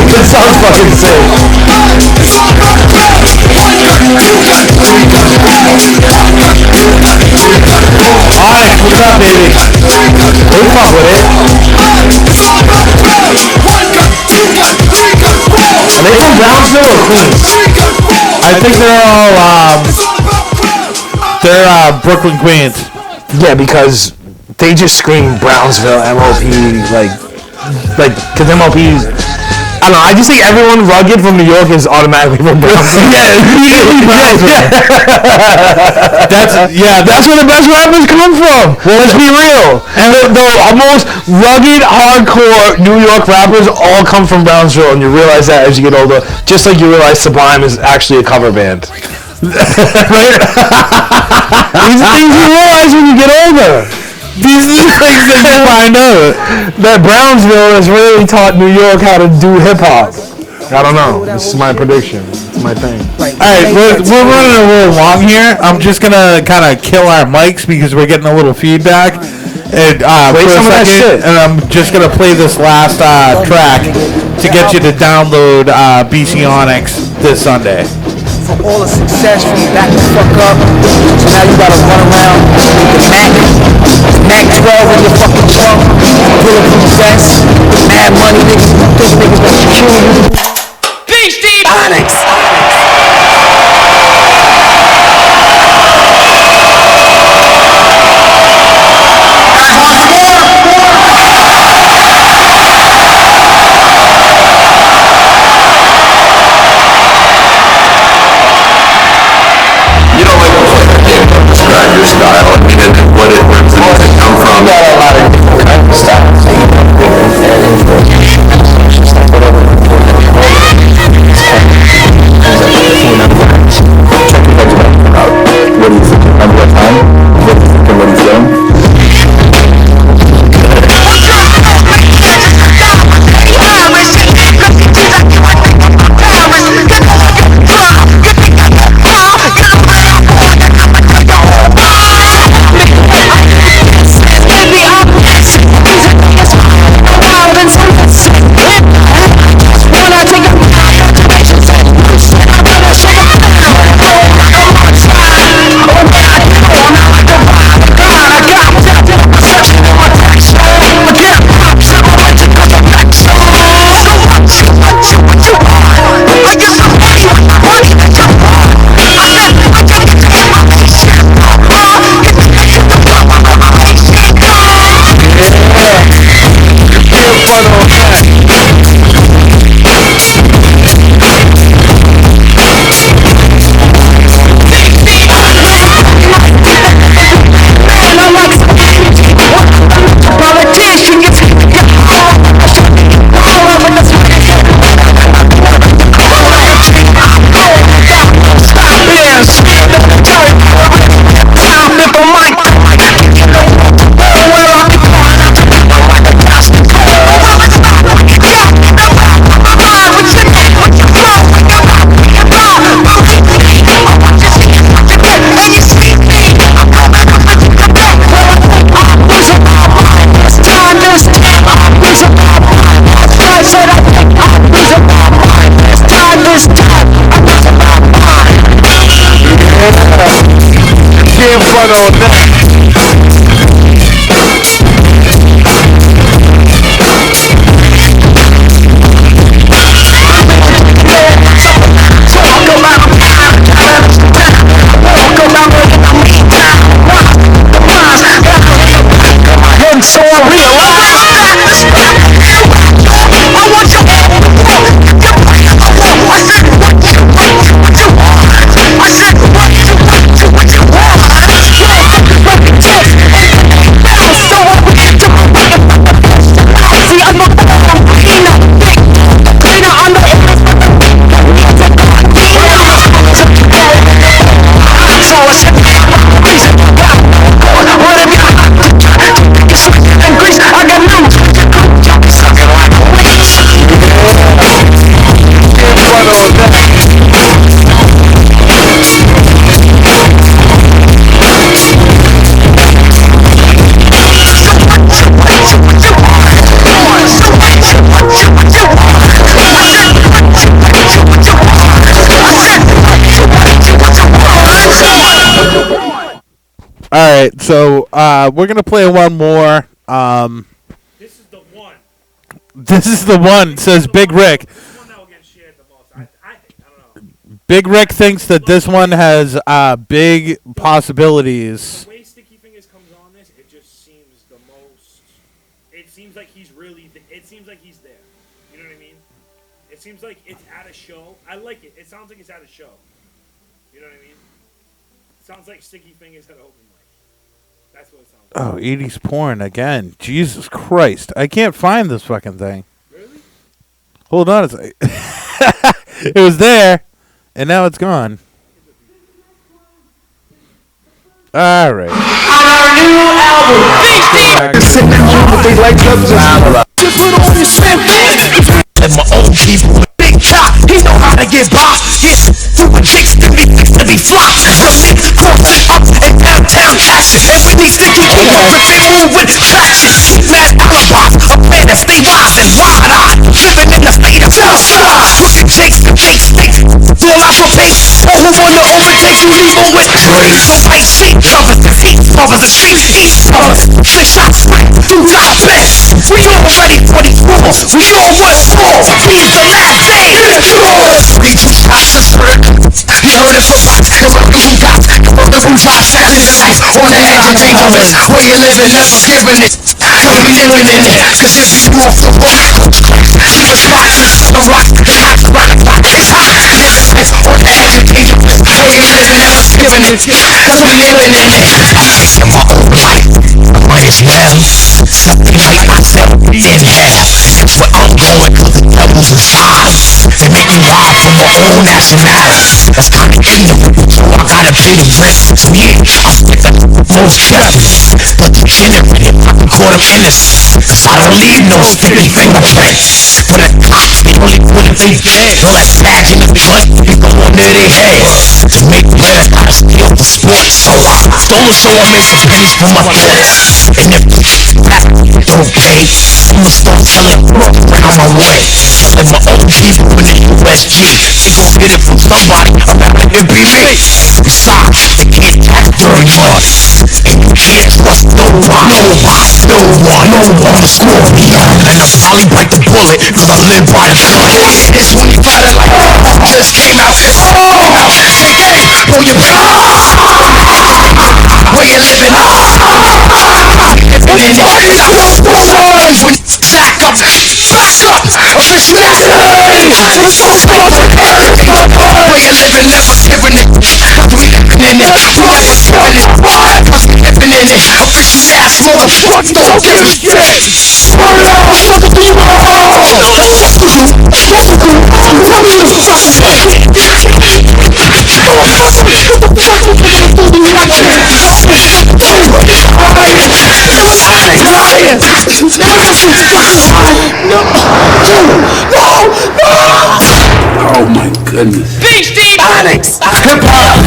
It sounds fucking sick. Alright, what's up, baby? We fuck with it. Are they from Brownsville or Queens? I think they're all Brooklyn, Queens. Yeah, because they just scream Brownsville, MOP, because MOP's, I don't know, I just think everyone rugged from New York is automatically from Brownsville. Immediately Brownsville. That's where the best rappers come from. Well, let's be real. And the most rugged, hardcore New York rappers all come from Brownsville, and you realize that as you get older, just like you realize Sublime is actually a cover band. Right? These are things you realize when you get older. These are the things that you find out. That Brownsville has really taught New York how to do hip-hop. I don't know. This is my prediction. It's my thing. Alright, we're running a little long here. I'm just going to kind of kill our mics because we're getting a little feedback. And, play some of that shit. And I'm just going to play this last track to get you to download BC Onyx this Sunday. For all the success from back the fuck up, so now you gotta run around with the Mac 12 in your fucking trunk, bulletproof vest, mad money, niggas, think niggas gonna kill you. PhD Onyx. Your style and what it represents to come from. You got a lot of different kinds of styles. So I realized that I want your I said, All right, so we're gonna play one more. This is the one. This is the one. Says Big Rick. This one that will get shared the most. I think. I don't know. Big Rick thinks that this one has big possibilities. The way Sticky Fingers comes on this, it just seems the most. It seems like he's really. It seems like he's there. You know what I mean? It seems like it's at a show. I like it. It sounds like it's at a show. You know what I mean? It sounds like Sticky Fingers at an open mic. That's what it sounds like. Oh, 80s porn again. Jesus Christ. I can't find this fucking thing. Really? Hold on a second. It was there, and now it's gone. All right. On our new album, sitting home with they like just put on your same thing. And my own people with big top, he know how to get by. His super chicks to be fly. Up and downtown action. And when these sticky fingers, but they move with traction. Mad alibis, a plan that stay wise and wide-eyed. Living in the state of Southside. Crooked jakes and fake snakes. Fall out for base. Or who wanna overtake you, leave them with praise. The white sheet covers the heat, covers the street, heat covers. 6 shots straight through our best. We all ready for these wars. We all want war. Means the last day in the drawers. We two shots of skirt. You heard it from us. The murder who got. The murder who tried selling the life. On the edge of dangerous. Where you living, never giving it. Don't be living in it. Cause if you off the rock, you was boxing the rock. The hot rock. It's hot. It's on the edge of dangerous. Where you living, never giving it. Cause we living in it. In my own life, I might as well. Separate myself in hell. That's where I'm going, cause the devil's inside. They make me wild from my own nationality. That's kinda ignorant, so I gotta pay the rent. So yeah, I spit the most carefully. But degenerate if I can call them innocent. Cause I don't leave no sticky fingerprints. But the cops, they only put if they dead. All that badge in the front, they go under their head. To make bread, I steal for sport. So I stole so I made some pennies for my kids. And if that don't pay, I'ma start telling broke around my way. And my own people in the USG, they gon' get it from somebody, I'm not letting it be me. Besides, they can't act dirty money. And you can't trust no one. Score me. And I'll probably bite the bullet, cause I live by the gun. It's when you got it like, just came out. Hey, pull your back. Where you living? When you stack up, back up, official where you living, never giving it. We living in it, we never giving it. Cause we living in it, official ass motherfucker, don't give a shit. Oh my goodness. Onyx, hip-hop,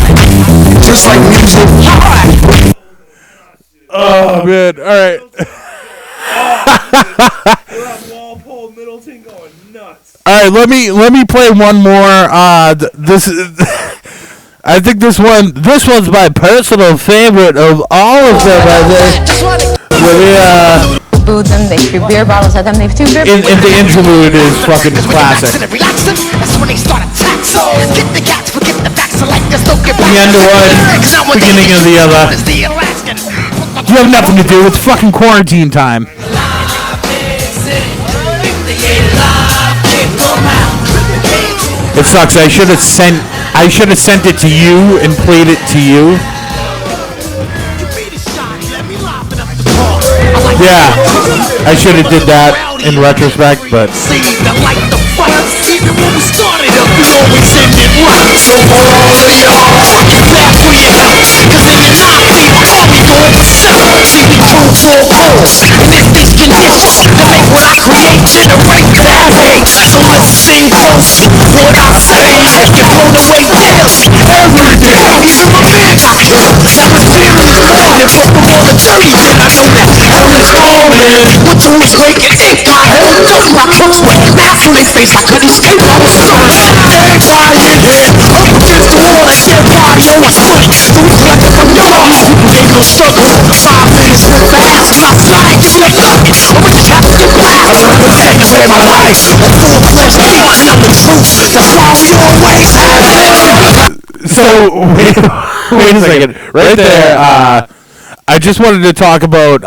just like music. Oh man! All right. We're on Walpole Middleton going nuts. All right. Let me play one more. This is. I think this one's my personal favorite of all of them. I think. Booed them, they threw beer bottles at them, they threw beer bottles. And the interlude is fucking classic. The end of one, beginning of the other. You have nothing to do. It's fucking quarantine time. It sucks. I should have sent it to you and played it to you. Yeah, I should have did that in retrospect, but. Face, I couldn't escape, I was stunned. Everybody in here, up against the wall, that dead body, oh, it's funny. So we collected from your arms, ain't no struggle. 5 minutes went fast, and I signed, shit, I went to Captain Blast, protect to save my life. I'm full-fledged hate, and I'm the truth, that's why we always have it. So, wait a second, right there, I just wanted to talk about,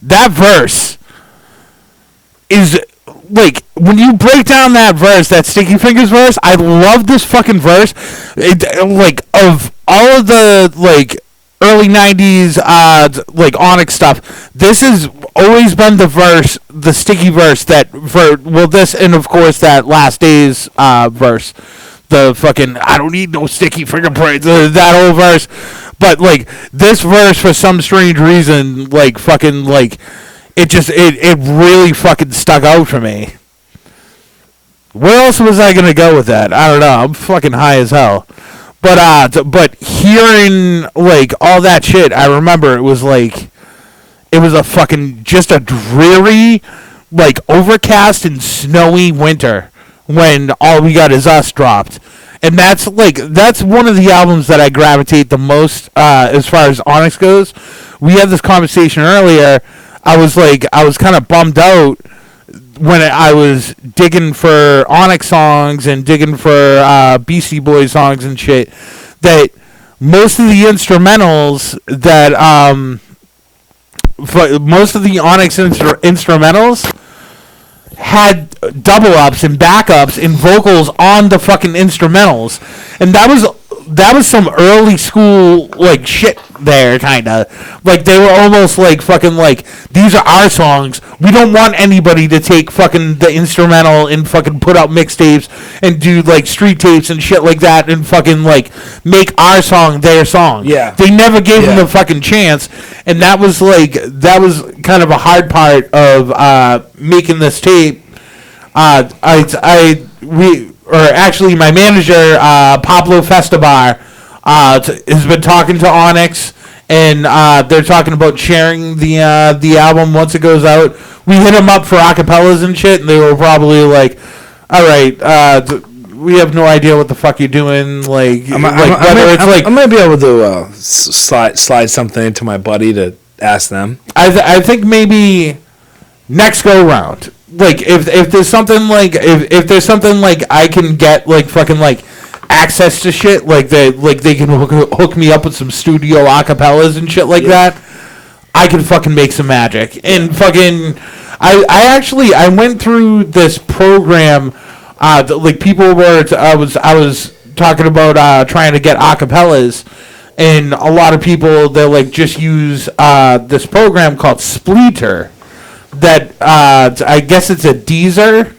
that verse is... Like, when you break down that verse, that Sticky Fingers verse, I love this fucking verse. Like, of all of the, like, early 90s, like, Onyx stuff, this has always been the verse, the Sticky verse that, this, and of course, that Last Days, verse. The fucking, I don't need no sticky fingerprints, that whole verse. But, like, this verse, for some strange reason, like, fucking, like... It really fucking stuck out for me. Where else was I gonna go with that? I don't know. I'm fucking high as hell. But hearing like all that shit, I remember it was like it was a fucking just a dreary, like overcast and snowy winter when All We Got Is Us dropped. And that's one of the albums that I gravitate the most as far as Onyx goes. We had this conversation earlier. I was kind of bummed out when I was digging for Onyx songs and digging for Beastie Boys songs and shit, that most of the instrumentals that, most of the Onyx instrumentals had double ups and backups and vocals on the fucking instrumentals. And that was some early school like shit there, kinda. Like they were almost like fucking like, these are our songs. We don't want anybody to take fucking the instrumental and fucking put out mixtapes and do like street tapes and shit like that and fucking like make our song their song. Yeah. They never gave them the fucking chance, and that was kind of a hard part of making this tape. Actually, my manager, Pablo Festabar, has been talking to Onyx, and they're talking about sharing the album once it goes out. We hit them up for acapellas and shit, and they were probably like, "All right, we have no idea what the fuck you're doing." I might be able to slide something into my buddy to ask them. I think maybe next go round. Like if there's something like if there's something like I can get like fucking like access to shit, like they can hook me up with some studio acapellas and shit like that, I can fucking make some magic. And fucking I went through this program like people were I was talking about trying to get acapellas, and a lot of people they like just use this program called Spleeter. That I guess it's a Deezer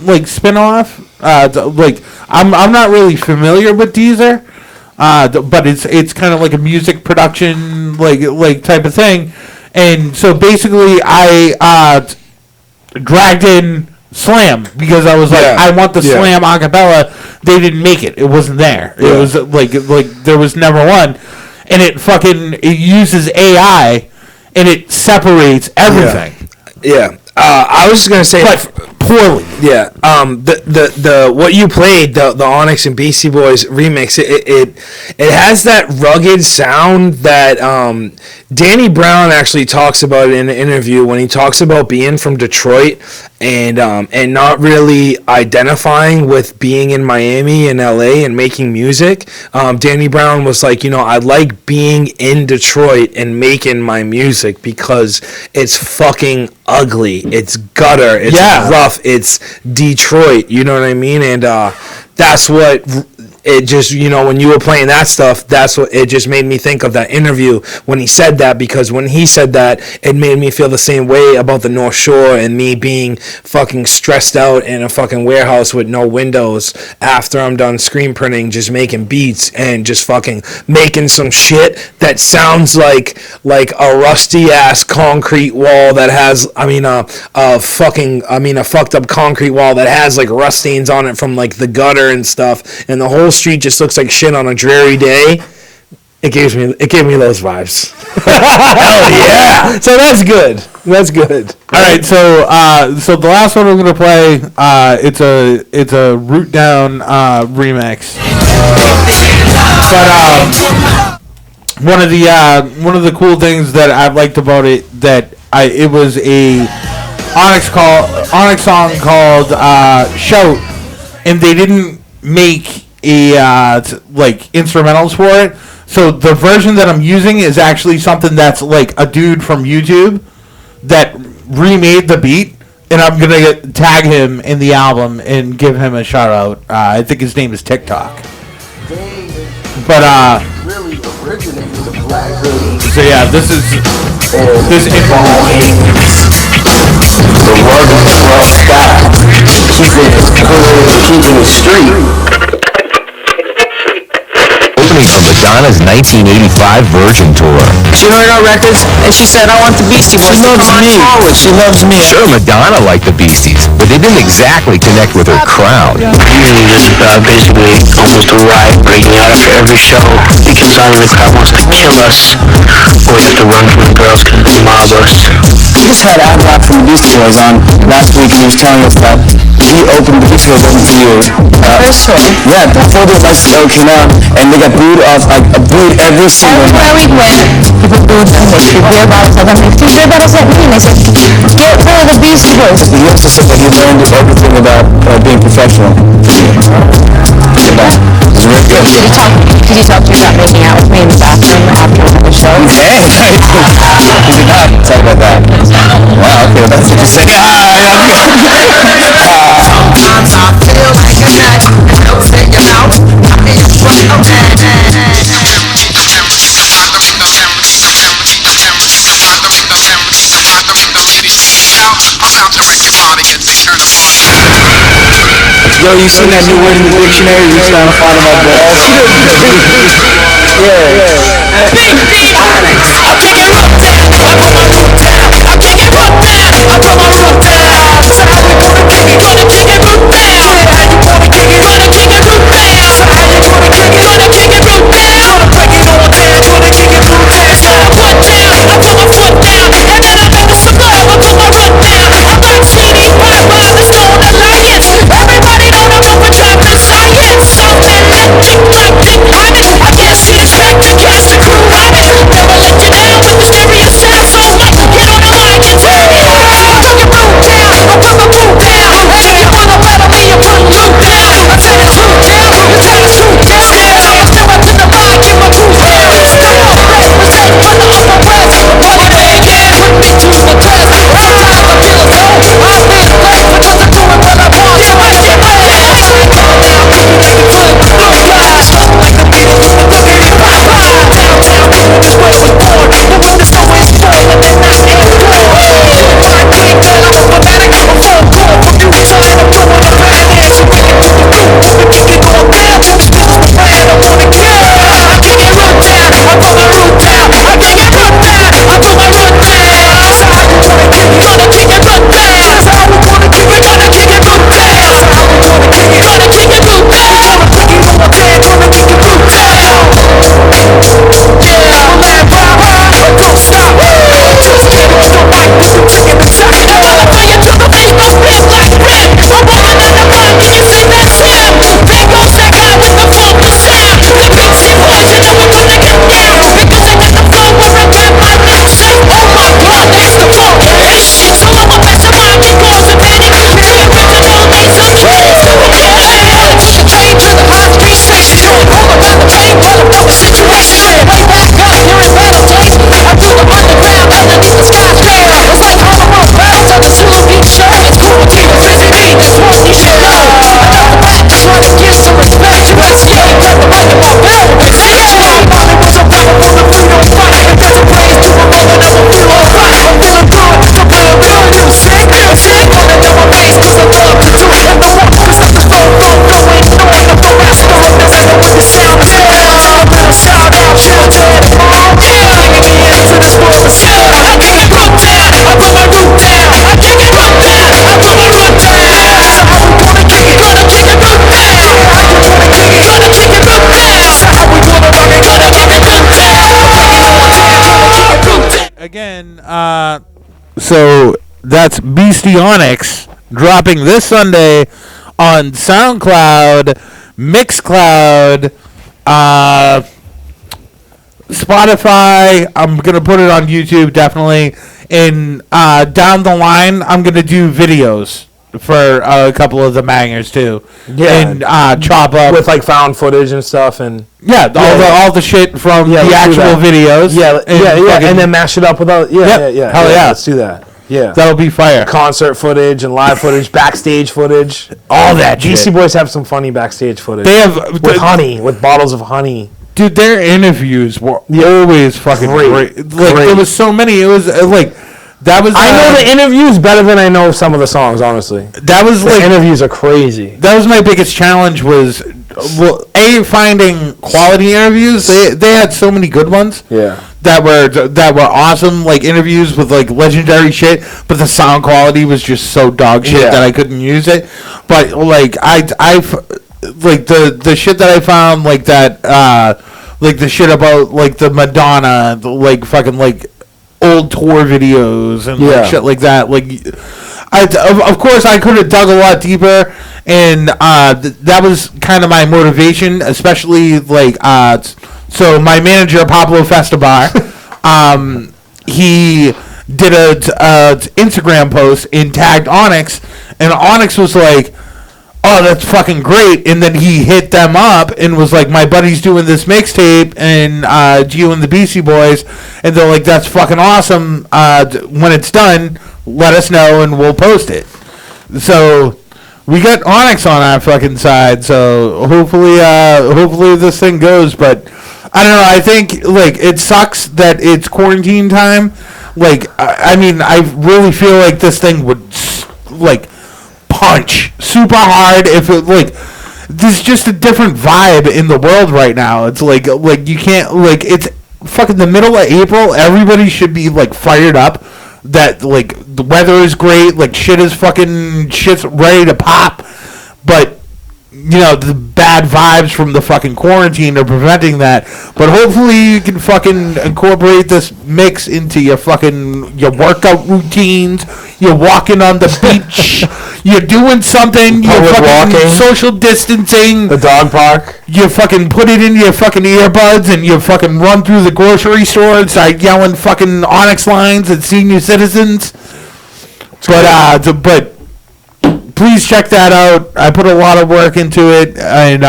like spinoff. Like I'm not really familiar with Deezer, but it's kind of like a music production like type of thing. And so basically, I dragged in Slam because I was like, I want the Slam acapella. They didn't make it. It wasn't there. It was like there was never one, and it uses AI and it separates everything. Yeah. I was just gonna say, poorly. Yeah. The what you played, the Onyx and Beastie Boys remix, it has that rugged sound that Danny Brown actually talks about in an interview when he talks about being from Detroit and not really identifying with being in Miami and LA and making music. Danny Brown was like, I like being in Detroit and making my music because it's fucking ugly, it's gutter, it's rough, it's Detroit, you know what I mean? And that's what it just, when you were playing that stuff, that's what it just made me think of that interview when he said that, because when he said that, it made me feel the same way about the North Shore and me being fucking stressed out in a fucking warehouse with no windows after I'm done screen printing, just making beats and just fucking making some shit that sounds like a rusty ass concrete wall that has, a fucked up concrete wall that has like rust stains on it from like the gutter and stuff, and the whole street just looks like shit on a dreary day. It gave me those vibes. Hell yeah! So that's good. That's good. All right, so the last one we're gonna play, it's a Root Down remix. But one of the cool things that I've liked about it it was a Onyx song called Shout, and they didn't make like instrumentals for it. So the version that I'm using is actually something that's like a dude from YouTube that remade the beat, and I'm gonna tag him in the album and give him a shout out. I think his name is TikTok. But really originated the black hood. so yeah, this info. The rugged rough style, keeping it cool, keeping it street. Opening from Madonna's 1985 Virgin Tour. She heard our records and she said, I want the Beastie Boys. She loves me. She loves me. Sure, Madonna liked the Beasties, but they didn't exactly connect with her crowd. Usually just basically almost a riot breaking out after every show because either the crowd wants to kill us or we have to run from the girls because they mob us. We just had Ad Rock from the Beastie Boys on last week, and he was telling us that he opened the Beastie Boys open for you. First tour. Yeah, before the Alexis O came out, and they got booed off, booed every single Everywhere night. we went, people booed them. They threw beer bottles at them. They threw beer bottles at me, and they said, get rid of the Beastie Boys. He also said that he learned everything about being professional. It's really good. Did you talk to you about making out with me in the bathroom after the show? Hey, he did not talk about that. Wow, okay, that's interesting. Sometimes I feel like a nut, and don't take it out. I ain't from a man. Yo, you seen that new word in the dictionary? You trying to find my balls? Yeah. Big D Onyx. I'm taking root down. I put my root down. I'm taking root down. I put my root down. So how you gonna kick it? Gonna kick it root down. How you gonna kick it? Gonna kick it root down. So how you gonna kick it? Gonna kick it root down. Gonna break it all down. Gonna kick it root down. So I put down. I put my foot down. And then I make a cigar. I put my root down. I got CD, pop, the Stone Alliance. Everybody know the move for trapping science. Something electric, like Big Onyx. I can't see the track, I can't see the crew on it. So that's Beastionics dropping this Sunday on SoundCloud, Mixcloud, Spotify. I'm gonna put it on YouTube definitely, and down the line I'm gonna do videos for a couple of the bangers too. Yeah, and chop up with like found footage and stuff, and all the shit from the actual videos. And then mash it up with all. Hell yeah, let's do that. Yeah, that'll be fire. Concert footage and live footage, backstage footage, all that. DC Boys have some funny backstage footage. They have with honey, with bottles of honey. Dude, their interviews were always fucking great. Like there was so many. It was like that was. I know the interviews better than I know some of the songs. Honestly, that was the interviews are crazy. That was my biggest challenge. Was finding quality interviews. They had so many good ones. Yeah. That were awesome, like interviews with like legendary shit, but the sound quality was just so dog shit that I couldn't use it. But like I've like the shit that I found, like that like the shit about like the Madonna, like fucking like old tour videos and like shit like that. Like of course I could have dug a lot deeper, and that was kind of my motivation, especially like so my manager, Pablo Festabar, he did a Instagram post and tagged Onyx, and Onyx was like, oh, that's fucking great. And then he hit them up and was like, my buddy's doing this mixtape, and you and the BC Boys, and they're like, that's fucking awesome. When it's done, let us know and we'll post it. So we got Onyx on our fucking side, so hopefully this thing goes. But I don't know. I think like it sucks that it's quarantine time. Like I mean, I really feel like this thing would like punch super hard if it like. There's just a different vibe in the world right now. It's like you can't like it's fucking the middle of April. Everybody should be like fired up. That like the weather is great. Like shit's ready to pop, but. You know, the bad vibes from the fucking quarantine are preventing that. But hopefully you can fucking incorporate this mix into your workout routines. You're walking on the beach. You're doing something. You're fucking walking. Social distancing. The dog park. You fucking put it in your fucking earbuds and you fucking run through the grocery store and start yelling fucking Onyx lines at senior citizens. But please check that out. I put a lot of work into it, and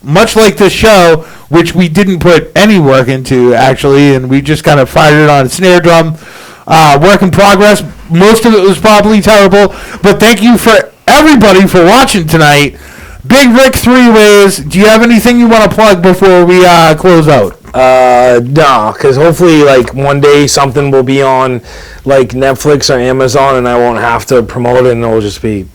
much like this show, which we didn't put any work into, actually, and we just kind of fired it on a snare drum. Work in progress. Most of it was probably terrible, but thank you for everybody for watching tonight. Big Rick 3-Ways, do you have anything you want to plug before we close out? No, because hopefully, like, one day something will be on, like, Netflix or Amazon, and I won't have to promote it, and it'll just be...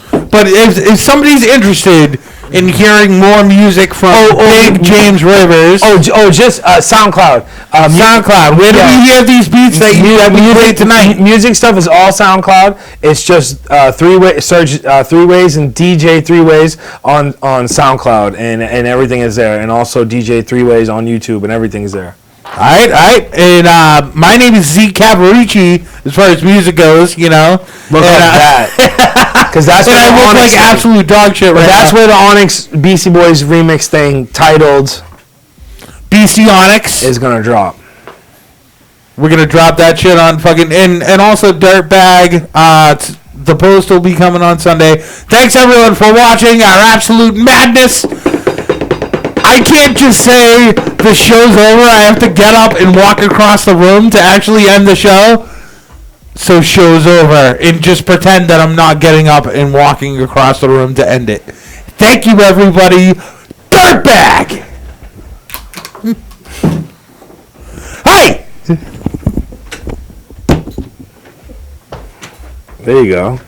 But if somebody's interested in hearing more music from Big James Rivers... just SoundCloud. SoundCloud. Where do we hear these beats that we played tonight? Music stuff is all SoundCloud. It's just search 3-Ways and DJ 3-Ways on SoundCloud, and everything is there. And also DJ 3-Ways on YouTube, and everything's there. All right. And my name is Z Cavarici, as far as music goes, you know. Look at that. Because that's where I look like absolute dog shit right now. That's where the Onyx BC Boys remix thing titled BC Onyx is going to drop. We're going to drop that shit on fucking... And also DIRTBAG. The post will be coming on Sunday. Thanks, everyone, for watching our absolute madness. I can't just say the show's over. I have to get up and walk across the room to actually end the show. So show's over. And just pretend that I'm not getting up and walking across the room to end it. Thank you, everybody. DIRTBAG! Hey! There you go.